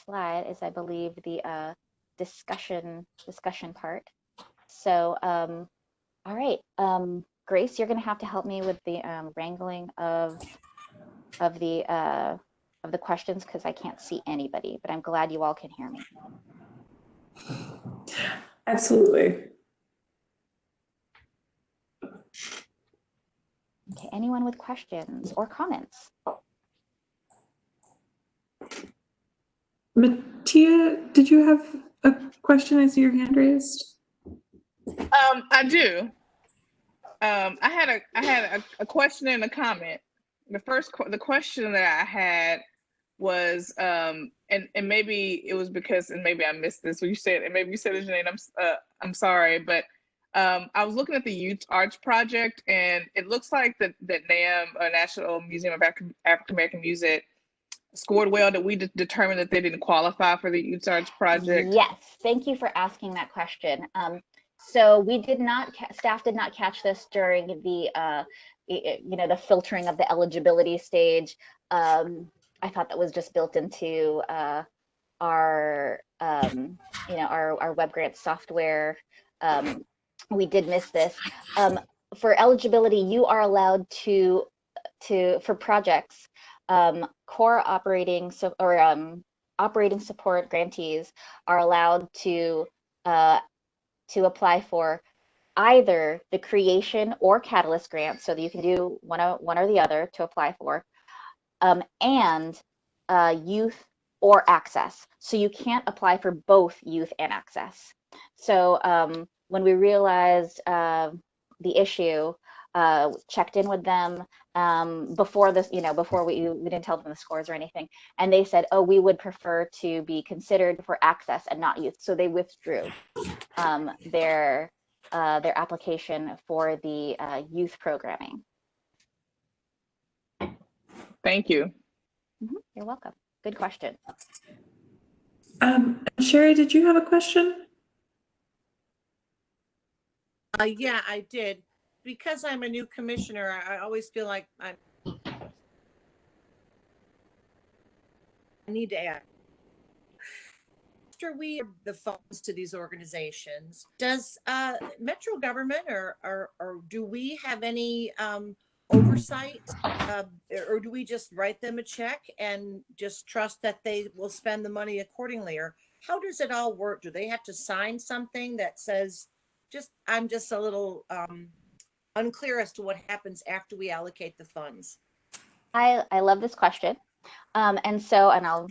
slide is, I believe, the discussion part. So, all right, Grace, you're going to have to help me with the wrangling of the questions, because I can't see anybody, but I'm glad you all can hear me. Absolutely. Okay, anyone with questions or comments? Mattia, did you have a question? I see your hand raised. I do. I had a question and a comment. The question that I had was, and maybe it was because, and maybe I missed this when you said, and maybe you said it, Janine, I'm sorry, but I was looking at the Youth Arts Project, and it looks like that NAM, National Museum of African American Music, scored well, that we determined that they didn't qualify for the Youth Arts Project. Yes, thank you for asking that question. So we did not, staff did not catch this during the, you know, the filtering of the eligibility stage. I thought that was just built into our, you know, our web grant software. We did miss this. For eligibility, you are allowed to for projects, core operating operating support grantees are allowed to apply for either the creation or catalyst grant, so that you can do one or the other to apply for, and youth or access. So you can't apply for both youth and access. So when we realized the issue, checked in with them before this, you know, before we didn't tell them the scores or anything, and they said, oh, we would prefer to be considered for access and not youth. So they withdrew their application for the youth programming. Thank you. You're welcome. Good question. Sherry, did you have a question? Yeah, I did. Because I'm a new commissioner, I always feel like I need to ask. After we give the funds to these organizations, does Metro government or do we have any oversight, or do we just write them a check and just trust that they will spend the money accordingly? Or how does it all work? Do they have to sign something that says, I'm just a little unclear as to what happens after we allocate the funds? I love this question. And I'll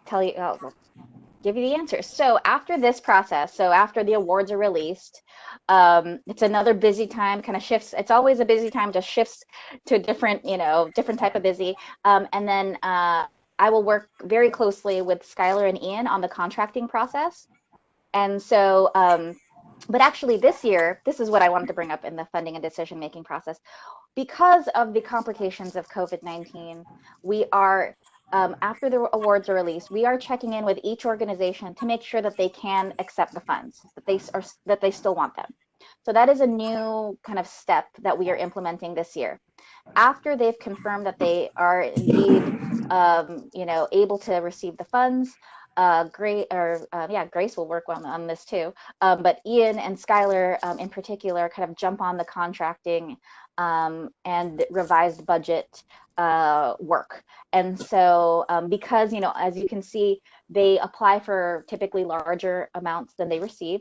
tell you, I'll give you the answer. So after this process, so after the awards are released, it's another busy time, kind of shifts. It's always a busy time, just shifts to a different, you know, different type of busy. And then I will work very closely with Skylar and Ian on the contracting process. And so, but actually this year, this is what I wanted to bring up in the funding and decision-making process. Because of the complications of COVID-19, we are, after the awards are released, we are checking in with each organization to make sure that they can accept the funds, that they still want them. So that is a new kind of step that we are implementing this year. After they've confirmed that they are indeed, you know, able to receive the funds, Grace will work on this too. But Ian and Skylar in particular kind of jump on the contracting and revised budget work. And so because, you know, as you can see, they apply for typically larger amounts than they receive.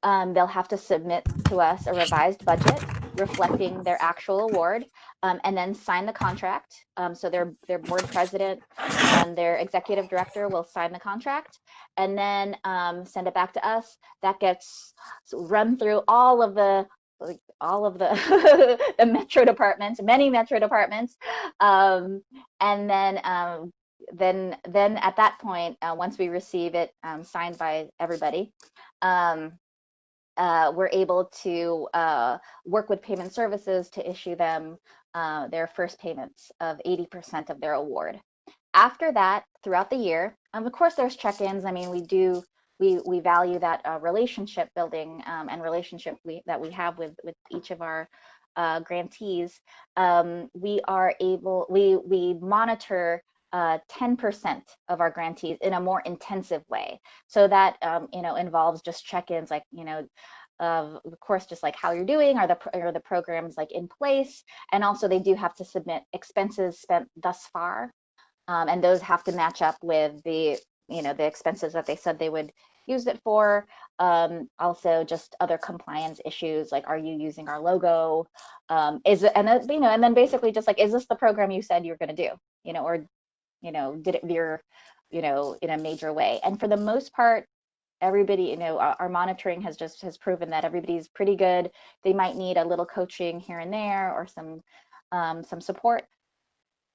They'll have to submit to us a revised budget reflecting their actual award, and then sign the contract. So their board president and their executive director will sign the contract, and then send it back to us. That gets run through all of the the metro departments, many metro departments, and then at that point, once we receive it signed by everybody, we're able to work with payment services to issue them their first payments of 80% of their award. After that, throughout the year, of course, there's check-ins. I mean, we value that relationship building and relationship that we have with each of our grantees. We monitor 10% of our grantees in a more intensive way. So that involves just check-ins, like of course, just like how you're doing, are the programs like in place, and also they do have to submit expenses spent thus far, and those have to match up with the the expenses that they said they would use it for. Also, just other compliance issues, like, are you using our logo? Is it, and then basically just like, is this the program you said you're going to do? Or did it veer in a major way? And for the most part, everybody, our monitoring has proven that everybody's pretty good. They might need a little coaching here and there, or some support,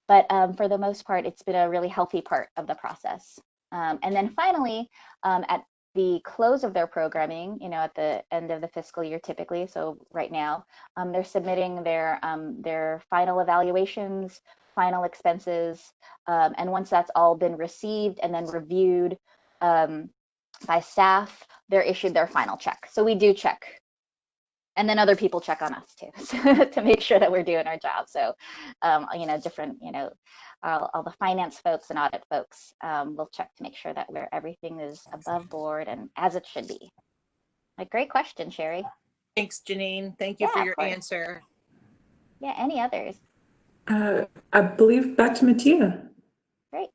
but for the most part, it's been a really healthy part of the process. And then finally, at the close of their programming, at the end of the fiscal year, typically, so right now, they're submitting their final evaluations, final expenses, and once that's all been received and then reviewed by staff, they're issued their final check. So we do check, and then other people check on us too, to make sure that we're doing our job. So different, all the finance folks and audit folks will check to make sure that everything is above board and as it should be. A great question, Sherry. Thanks, Janine. Thank you for your answer. Yeah, any others? I believe back to Mattia. Great.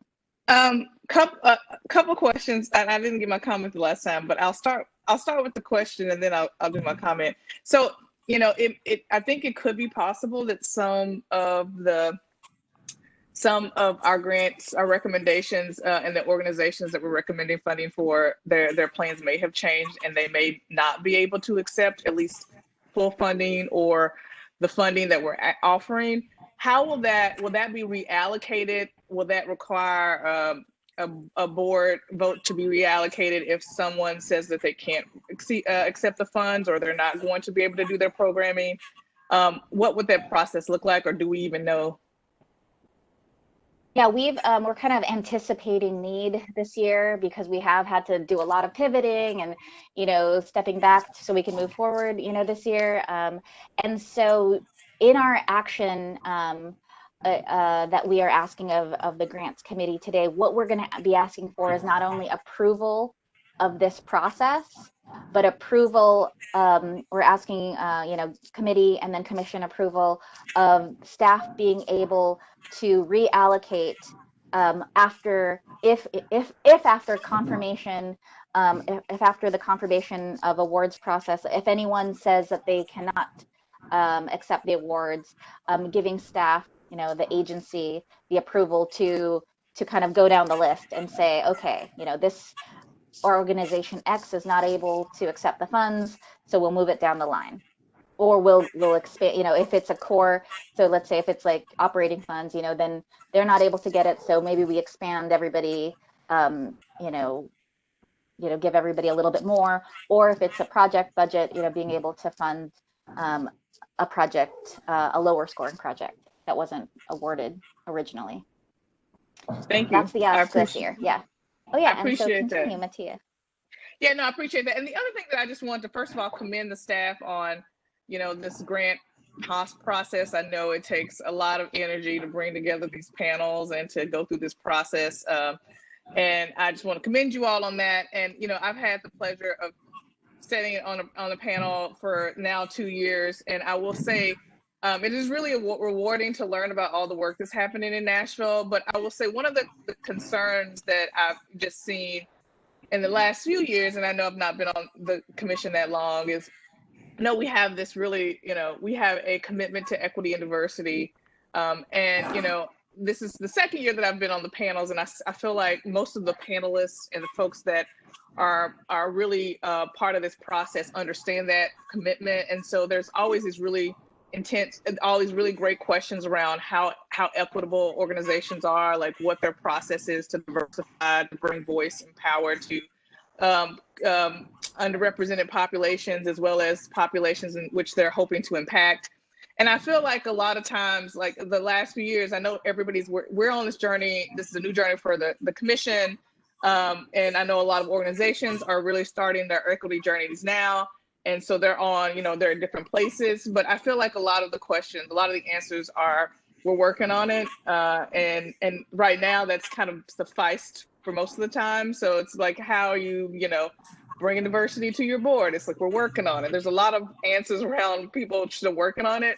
Couple questions, and I didn't get my comment the last time, but I'll start with the question, and then I'll do my comment. So, I think it could be possible that some of our grants, our recommendations, and the organizations that we're recommending funding for, their plans may have changed, and they may not be able to accept at least full funding or the funding that we're offering. How will that be reallocated? Will that require a board vote to be reallocated if someone says that they can't accept the funds, or they're not going to be able to do their programming? What would that process look like, or do we even know? Yeah, we're kind of anticipating need this year, because we have had to do a lot of pivoting and stepping back so we can move forward this year. And so in our action that we are asking of the grants committee today, what we're going to be asking for is not only approval of this process, but approval, we're asking committee and then commission approval of staff being able to reallocate after after confirmation, if after the confirmation of awards process, if anyone says that they cannot accept the awards, giving staff, the agency, the approval to kind of go down the list and say, okay, this organization X is not able to accept the funds, so we'll move it down the line. Or we'll expand, if it's a core, so let's say if it's like operating funds, then they're not able to get it, so maybe we expand everybody, give everybody a little bit more. Or if it's a project budget, being able to fund a project, a lower scoring project that wasn't awarded originally. Thank you. That's the ask this year. Yeah. Oh yeah, I appreciate and so continue, that. Mattia. Yeah, no, I appreciate that. And the other thing that I just wanted to, first of all, commend the staff on, this grant process. I know it takes a lot of energy to bring together these panels and to go through this process. And I just want to commend you all on that. And, I've had the pleasure of sitting on a panel for now 2 years. And I will say, it is really rewarding to learn about all the work that's happening in Nashville. But I will say one of the concerns that I've just seen in the last few years, and I know I've not been on the commission that long, is we have this really, we have a commitment to equity and diversity. And, this is the second year that I've been on the panels, and I feel like most of the panelists and the folks that are really part of this process understand that commitment. And so there's always these really intense, all these really great questions around how equitable organizations are, like what their process is to diversify, to bring voice and power to underrepresented populations, as well as populations in which they're hoping to impact. And I feel like a lot of times, like the last few years, I know we're on this journey. This is a new journey for the commission. And I know a lot of organizations are really starting their equity journeys now. And so they're on, they're in different places, but I feel like a lot of the questions, a lot of the answers are, we're working on it. And right now that's kind of sufficed for most of the time. So it's like how you bringing diversity to your board. It's like, we're working on it. There's a lot of answers around people still working on it.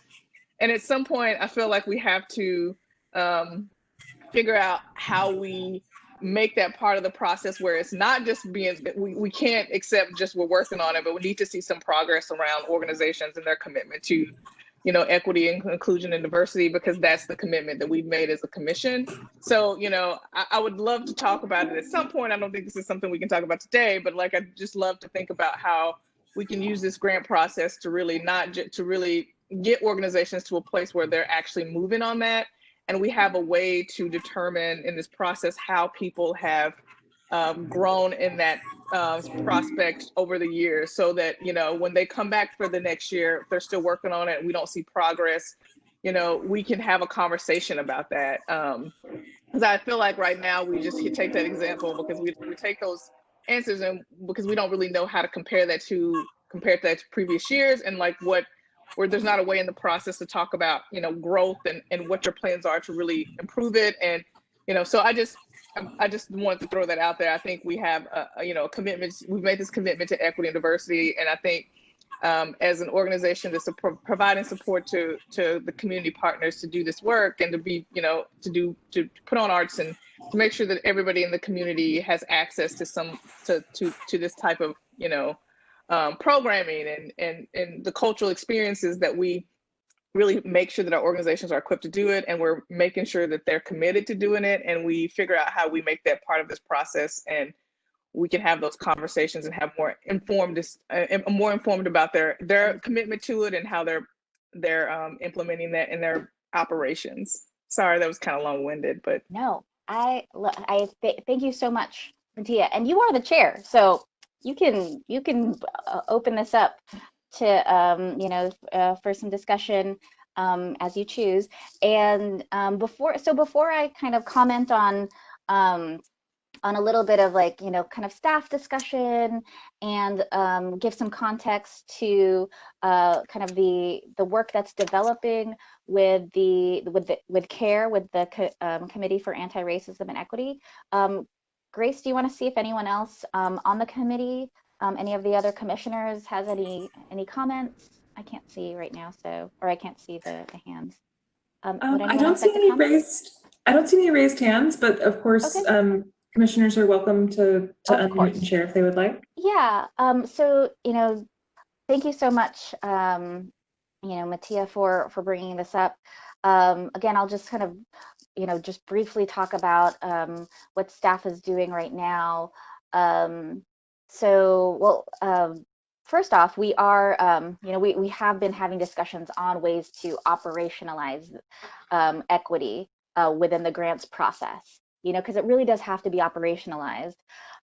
And at some point I feel like we have to figure out how we make that part of the process where it's not just we can't accept just we're working on it, but we need to see some progress around organizations and their commitment to, equity and inclusion and diversity, because that's the commitment that we've made as a commission. So, I would love to talk about it at some point. I don't think this is something we can talk about today, but like, I'd just love to think about how we can use this grant process to really to really get organizations to a place where they're actually moving on that. And we have a way to determine in this process how people have grown in that prospect over the years, so that, when they come back for the next year, if they're still working on it and we don't see progress, we can have a conversation about that. Because I feel like right now we just take that example because we take those answers and because we don't really know how to compare that to previous years, and like where there's not a way in the process to talk about, growth and what your plans are to really improve it. And, so I just wanted to throw that out there. I think we have a commitment. We've made this commitment to equity and diversity. And I think as an organization that's providing support to the community partners to do this work and to be, to put on arts and to make sure that everybody in the community has access to this type of, programming and the cultural experiences, that we really make sure that our organizations are equipped to do it, and we're making sure that they're committed to doing it, and we figure out how we make that part of this process, and we can have those conversations and have more informed about their commitment to it and how they're implementing that in their operations. Sorry, that was kind of long-winded, but No, thank you so much, Mattia, and you are the chair, so you can open this up to for some discussion as you choose. And before I kind of comment on a little bit of like kind of staff discussion and give some context to kind of the work that's developing with CARE, with the Committee for Anti-Racism and Equity. Grace, do you want to see if anyone else on the committee, any of the other commissioners, has any comments? I can't see right now, or I can't see the hands. I don't see any raised hands, but of course, okay. Commissioners are welcome to unmute and share if they would like. Yeah. So thank you so much, Mattia, for bringing this up. Again, I'll just kind of just briefly talk about what staff is doing right now. First off, we are, we have been having discussions on ways to operationalize equity within the grants process, because it really does have to be operationalized.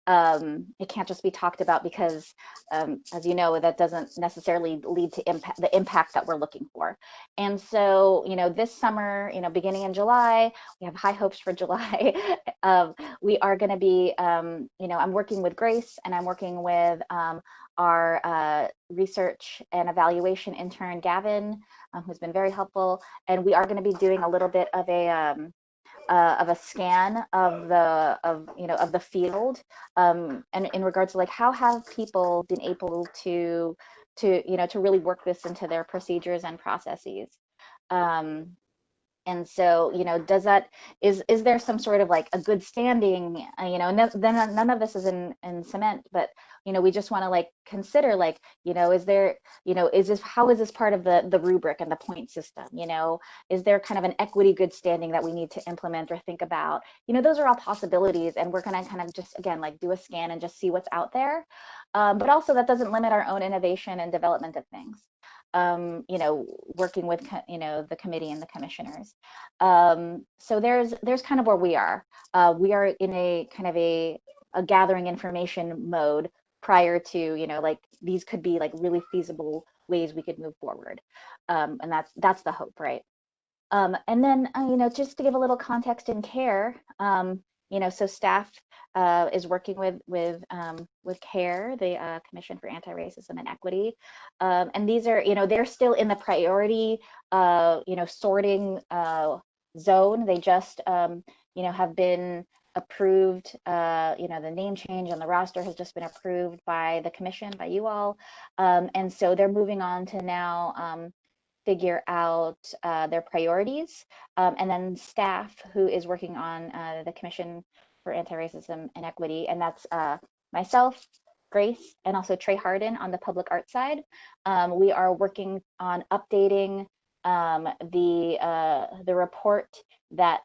It can't just be talked about because, as you know, that doesn't necessarily lead to the impact that we're looking for. And so, this summer, beginning in July, we have high hopes for July. We are going to be, I'm working with Grace, and I'm working with our research and evaluation intern, Gavin, who's been very helpful. And we are going to be doing a little bit of a scan of the field, and in regards to like how have people been able to really work this into their procedures and processes. And so, is there some sort of like a good standing, then none of this is in cement, but, we just want to like consider like, is there, how is this part of the rubric and the point system? Is there kind of an equity good standing that we need to implement or think about? Those are all possibilities, and we're going to kind of just, again, like do a scan and just see what's out there. But also that doesn't limit our own innovation and development of things. Working with, the committee and the commissioners. So there's kind of where we are. We are in a kind of a gathering information mode prior to, you know, like these could be like really feasible ways we could move forward. And that's the hope, right? And then, you know, just to give a little context in CARE, you know, so staff is working with CARE, the Commission for Anti-Racism and Equity. And these are, you know, they're still in the priority, you know, sorting zone. They just, you know, have been approved, you know, the name change on the roster has just been approved by the commission, by you all. And so they're moving on to now figure out their priorities. And then staff who is working on the Commission for Anti-Racism and Equity, and that's myself, Grace, and also Trey Harden on the public art side. We are working on updating the report that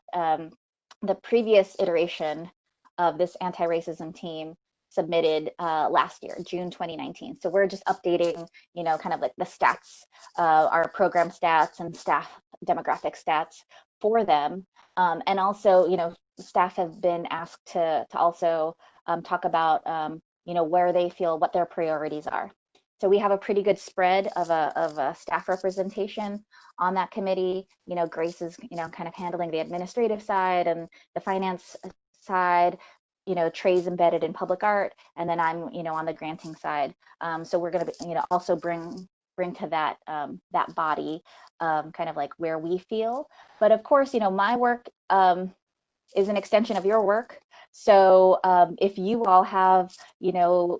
the previous iteration of this anti-racism team submitted last year, June 2019. So we're just updating, you know, kind of like the stats, our program stats and staff demographic stats for them. And also, you know, staff have been asked to also talk about, you know, where they feel what their priorities are. So we have a pretty good spread of a staff representation on that committee. You know, Grace is, you know, kind of handling the administrative side and the finance side. You know, Trey's embedded in public art, and then I'm, you know, on the granting side. So we're going to, you know, also bring to that that body kind of like where we feel. But of course, you know, my work is an extension of your work. So if you all have, you know,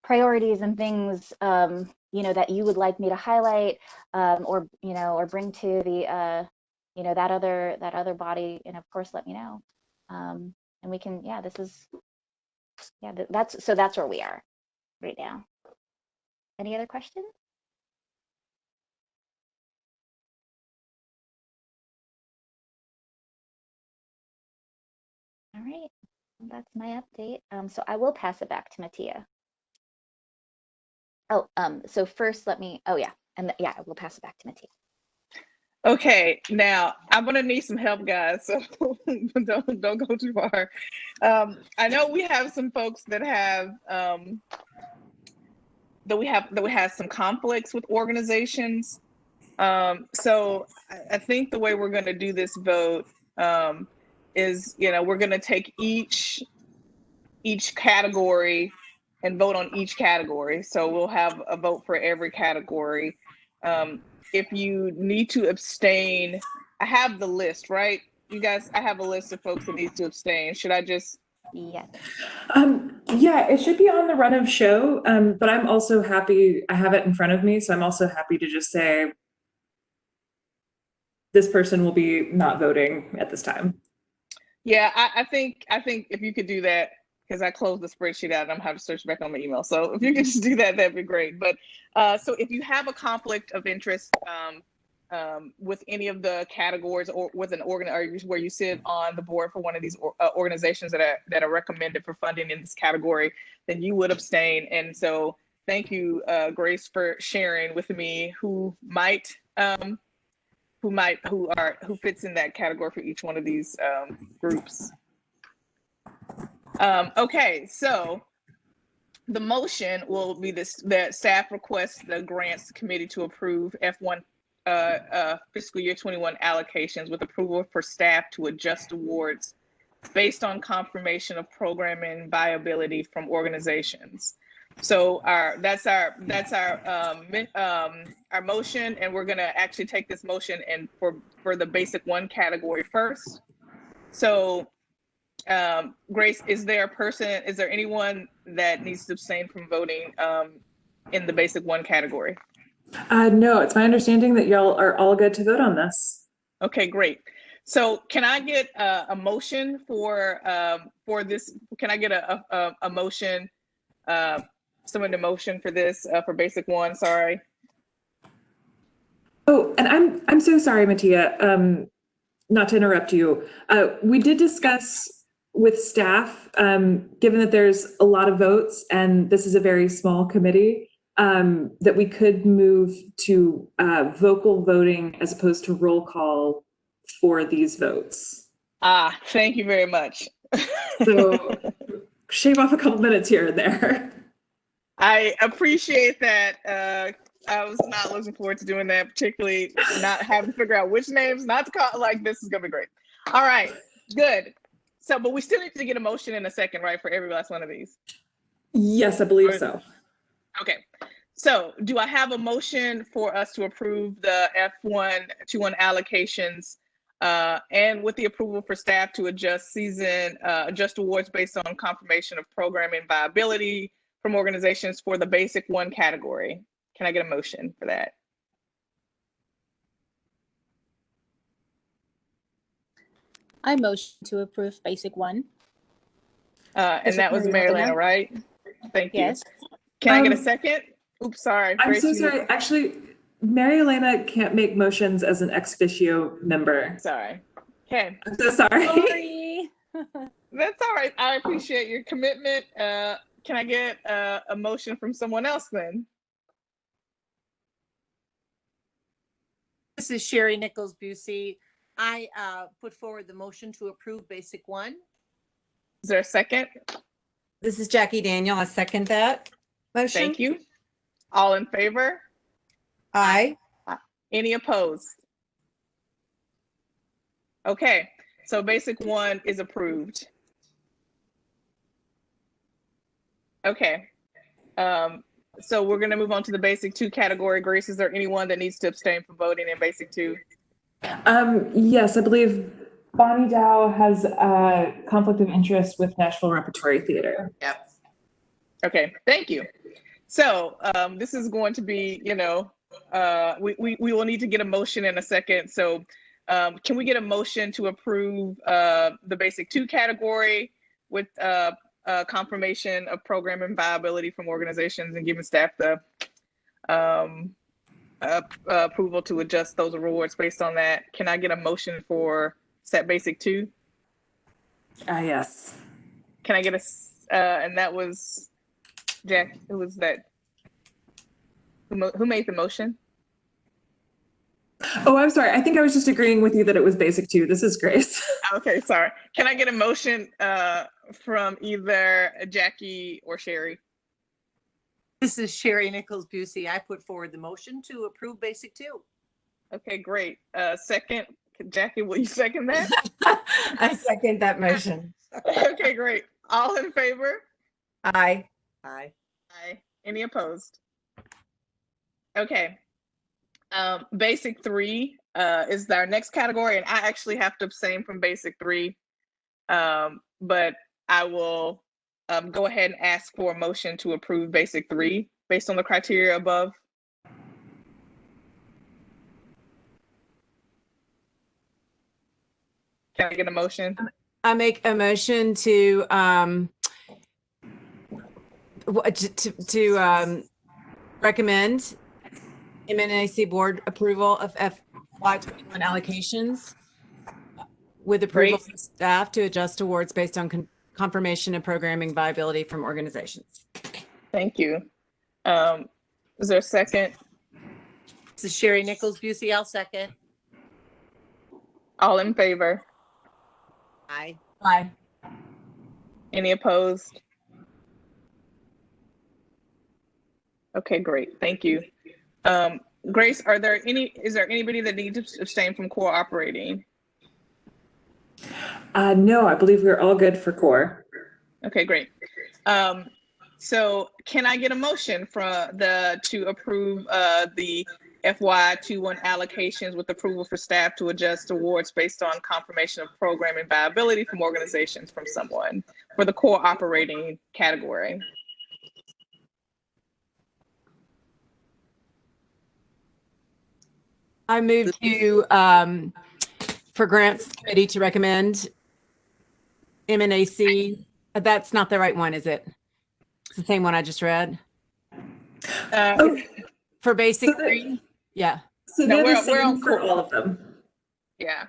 priorities and things, you know, that you would like me to highlight, or, you know, or bring to the, you know, that other body, and of course, let me know. And we can, yeah, this is, yeah, that's where we are right now. Any other questions? All right, well, that's my update. So I will pass it back to Mattia. Oh, so first let me, oh yeah, and yeah, I will pass it back to Mattia. Okay, now I'm gonna need some help, guys. So don't go too far. I know we have some folks that have that we have some conflicts with organizations. So I think the way we're gonna do this vote is, you know, we're gonna take each category and vote on each category. So we'll have a vote for every category. If you need to abstain, I have the list, right? You guys, I have a list of folks that need to abstain. Should I just? Yes. Yeah, it should be on the run of show, but I'm also happy, I have it in front of me, so I'm also happy to just say this person will be not voting at this time. Yeah, I think if you could do that, because I closed the spreadsheet out and I'm having to search back on my email. So if you could just do that, that'd be great. But so if you have a conflict of interest with any of the categories or with an organization where you sit on the board for one of these organizations that are recommended for funding in this category, then you would abstain. And so thank you, Grace, for sharing with me who fits in that category for each one of these groups. Okay, so the motion will be that staff requests the grants committee to approve F1 fiscal year 21 allocations with approval for staff to adjust awards based on confirmation of programming viability from organizations. So that's our motion, and we're going to actually take this motion and for the basic one category first. So Grace, is there anyone that needs to abstain from voting in the basic one category? No, it's my understanding that y'all are all good to vote on this. Okay, great. So can I get a motion for this? Can I get a motion, someone to motion for this for basic one? Sorry. Oh, and I'm so sorry, Mattia, not to interrupt you. We did discuss with staff, given that there's a lot of votes and this is a very small committee, that we could move to vocal voting as opposed to roll call for these votes. Thank you very much. So shave off a couple minutes here and there. I appreciate that. I was not looking forward to doing that, particularly not having to figure out which names not to call. Like, this is gonna be great. All right, good. So, but we still need to get a motion in a second, right, for every last one of these? Yes, I believe so. Okay. So, do I have a motion for us to approve the F121 allocations and with the approval for staff to adjust awards based on confirmation of programming viability from organizations for the basic one category? Can I get a motion for that? I motion to approve basic one. And that was Mary Lana, right? Thank you. Yes. Can I get a second? Oops, sorry. I'm Grace, so sorry. Actually, Mary Elena can't make motions as an ex officio member. Sorry. Okay. I'm so sorry. Sorry. That's all right. I appreciate your commitment. Can I get a motion from someone else then? This is Sherry Nichols Busey. I put forward the motion to approve basic one. Is there a second? This is Jackie Daniel. I second that motion. Thank you. All in favor? Aye. Any opposed? Okay, so basic one is approved. Okay, so we're gonna move on to the basic two category. Grace, is there anyone that needs to abstain from voting in basic two? Yes, I believe Bonnie Dow has a conflict of interest with Nashville Repertory Theater. Yep. Okay, thank you. So this is going to be, we will need to get a motion in a second. So can we get a motion to approve the basic two category with confirmation of program and viability from organizations and giving staff the approval to adjust those awards based on that? Can I get a motion for set basic two? Yes. Can I get and that was Jack, who was that? Who made the motion? Oh, I'm sorry. I think I was just agreeing with you that it was basic two. This is Grace. Okay, sorry. Can I get a motion from either Jackie or Sherry? This is Sherry Nichols Busey. I put forward the motion to approve basic two. Okay, great. Second, Jackie, will you second that? I second that motion. Okay, great. All in favor? Aye. Aye. Aye. Any opposed? Okay. Basic three is our next category, and I actually have to abstain from basic three, but I will go ahead and ask for a motion to approve basic three based on the criteria above. Can I get a motion? I make a motion to recommend MNAC board approval of FY21 allocations with approval from staff to adjust awards based on confirmation and programming viability from organizations. Thank you. Is there a second? This is Sherry Nichols Busey. I'll second. All in favor? Aye. Aye. Any opposed? Okay, great. Thank you. Grace, is there anybody that needs to abstain from core operating? No, I believe we're all good for core. Okay, great. So can I get a motion to approve the FY21 allocations with approval for staff to adjust awards based on confirmation of program and viability from organizations from someone for the core operating category? I move to for grants committee to recommend MNAC. That's not the right one, is it? It's the same one I just read. For basic three? Yeah. So No, they're we're on for core. all of them. Yeah,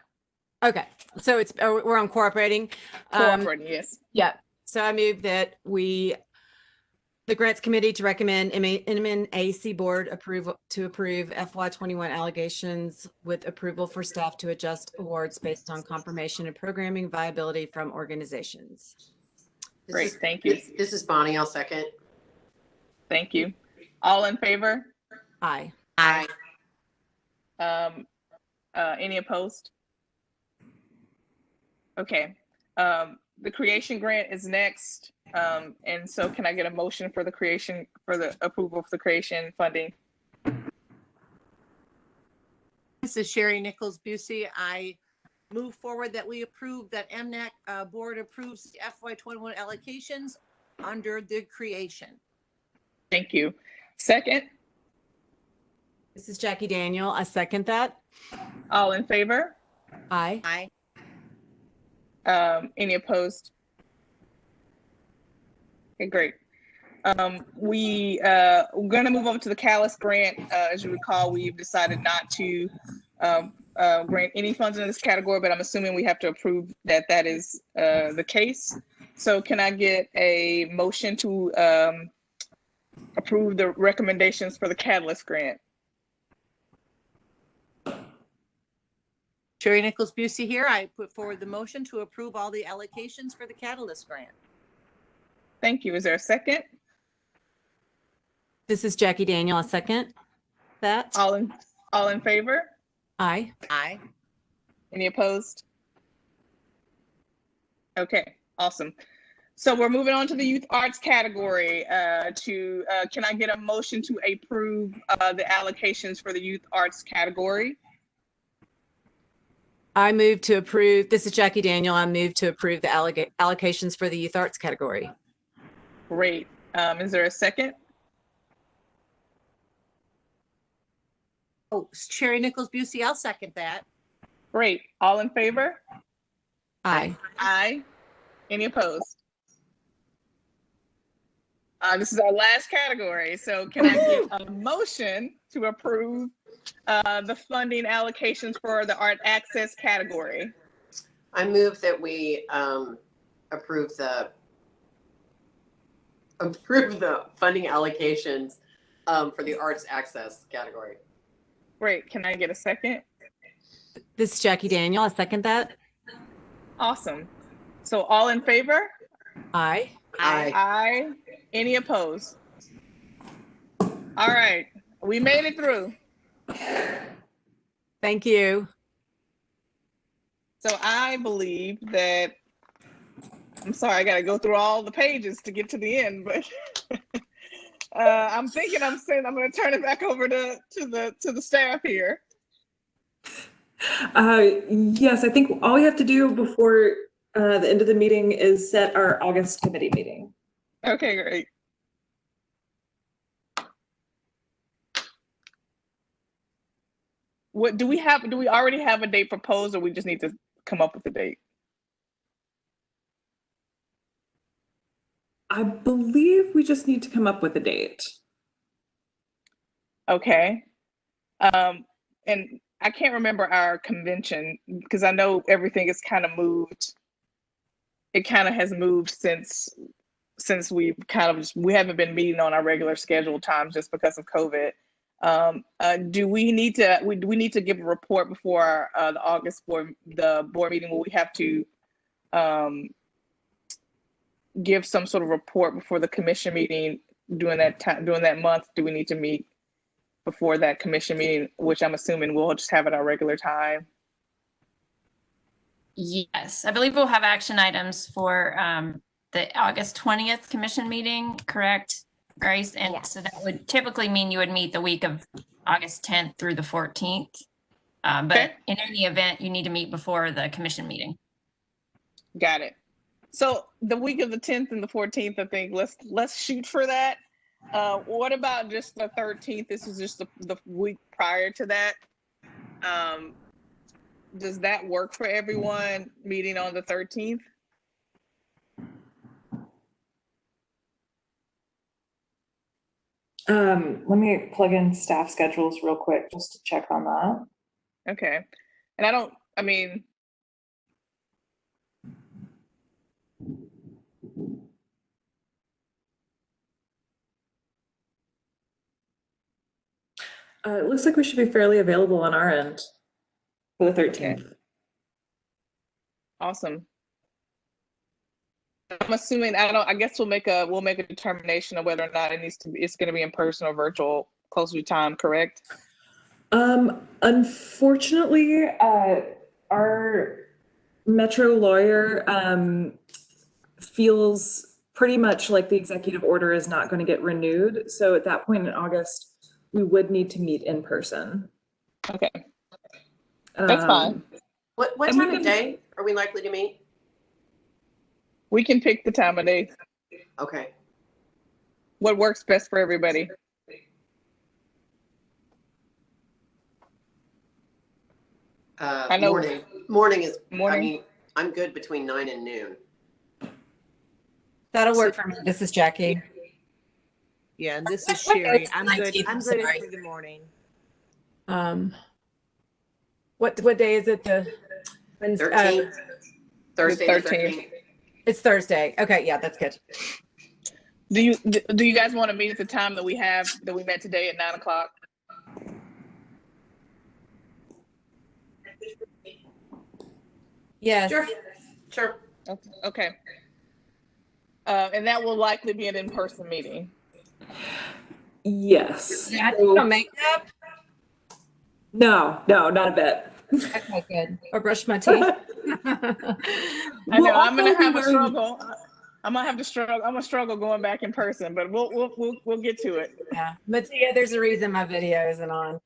Okay. So it's we're on cooperating. cooperating, yes. Yeah. So I move that the grants committee to recommend MNAC board approve FY21 allegations with approval for staff to adjust awards based on confirmation and programming viability from organizations. Great, thank you. This is Bonnie. I'll second. Thank you. All in favor? Aye. Aye. Any opposed? Okay. The creation grant is next. And so can I get a motion for the approval of the creation funding? This is Sherry Nichols Busey. I move forward that we approve that MNAC board approves the FY21 allocations under the creation. Thank you. Second? This is Jackie Daniel. I second that. All in favor? Aye. Aye. Any opposed? Okay, great. We're going to move over to the Callis grant. As you recall, we've decided not to grant any funds in this category, but I'm assuming we have to approve that is the case. So can I get a motion to approve the recommendations for the Catalyst grant? Sherry Nichols Busey here. I put forward the motion to approve all the allocations for the Catalyst grant. Thank you. Is there a second? This is Jackie Daniel. I second that. All in favor? Aye. Aye. Any opposed? Okay, awesome. So we're moving on to the youth arts category. Can I get a motion to approve the allocations for the youth arts category? I move to approve. This is Jackie Daniel. I move to approve the allocations for the youth arts category. Great. Is there a second? Oh, Sherry Nichols Busey, I'll second that. Great. All in favor? Aye. Aye. Any opposed? This is our last category. So can I get a motion to approve the funding allocations for the art access category? I move that we approve the funding allocations for the arts access category. Great. Can I get a second? This is Jackie Daniel. I second that. Awesome. So all in favor? Aye. Aye. Aye. Any opposed? All right. We made it through. Thank you. So I believe that, I'm sorry, I got to go through all the pages to get to the end, but I'm going to turn it back over to the staff here. Yes, I think all we have to do before the end of the meeting is set our August committee meeting. Okay, great. What do we already have a date proposed, or we just need to come up with a date? I believe we just need to come up with a date. Okay. And I can't remember our convention because I know everything is kind of moved. It kind of has moved since we haven't been meeting on our regular scheduled times just because of COVID. Do we need to give a report before the August board meeting? Will we have to give some sort of report before the commission meeting during that month? Do we need to meet before that commission meeting, which I'm assuming we'll just have at our regular time? Yes, I believe we'll have action items for the August 20th commission meeting, correct, Grace? And Yes. So that would typically mean you would meet the week of August 10th through the 14th. But Okay. in any event, you need to meet before the commission meeting. Got it. So the week of the 10th and the 14th, I think let's shoot for that. What about just the 13th? This is just the week prior to that. Does that work for everyone, meeting on the 13th? Let me plug in staff schedules real quick just to check on that. Okay. And It looks like we should be fairly available on our end for the 13th. Awesome. I'm assuming, I guess we'll make a determination of whether or not it's going to be in person or virtual closer to time, correct? Unfortunately, our Metro lawyer feels pretty much like the executive order is not going to get renewed. So at that point in August, we would need to meet in person. Okay. That's fine. What time of day are we likely to meet? We can pick the time of day. Okay. What works best for everybody? I know Morning is, morning. I mean, I'm good between 9 and noon. That'll work for me. This is Jackie. Yeah, and this is Sherry. I'm good. 19th, I'm sorry. good for the morning. What day is it? The 13th. Thursday. 13th. It's Thursday. Okay, yeah, that's good. Do you guys want to meet at the time that we met today at 9 o'clock? Yes. Sure. Okay. And that will likely be an in-person meeting. Yes. Yeah, no makeup? No, not a bit. Okay, good. Or brush my teeth. I know I'm gonna have a struggle. I'm gonna struggle going back in person, but we'll get to it. Yeah, Mattia, there's a reason my video isn't on.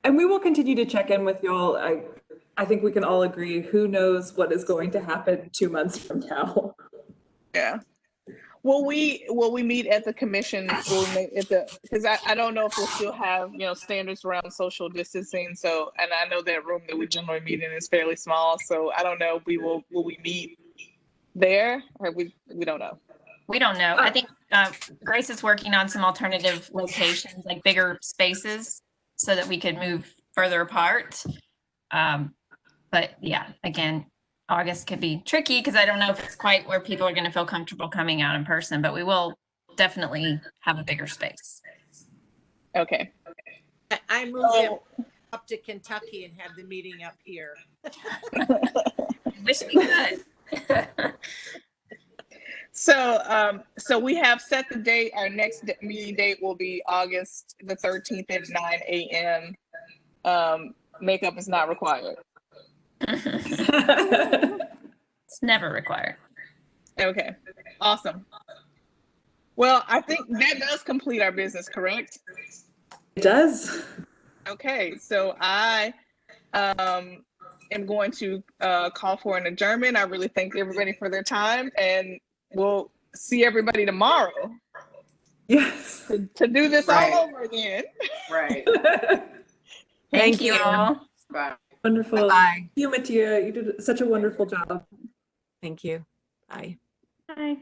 And we will continue to check in with y'all. I think we can all agree, who knows what is going to happen 2 months from now. Yeah. Will we meet at the commission? Because I don't know if we'll still have standards around social distancing. So, and I know that room that we generally meet in is fairly small. So I don't know. Will we meet there, or we don't know? We don't know. I think Grace is working on some alternative locations, like bigger spaces, so that we could move further apart. But yeah, again, August could be tricky because I don't know if it's quite where people are going to feel comfortable coming out in person, but we will definitely have a bigger space. Okay. I'm moving up to Kentucky and have the meeting up here. Wish we could. So we have set the date. Our next meeting date will be August the 13th at 9 a.m. Makeup is not required. It's never required. Okay, awesome. Well, I think that does complete our business, correct? It does. Okay, so I am going to call for an adjournment. I really thank everybody for their time, and we'll see everybody tomorrow. Yes. To do this all over again. Right. Thank you all. Bye. Wonderful. Bye. Thank you, Mattia. You did such a wonderful job. Thank you. Bye. Bye.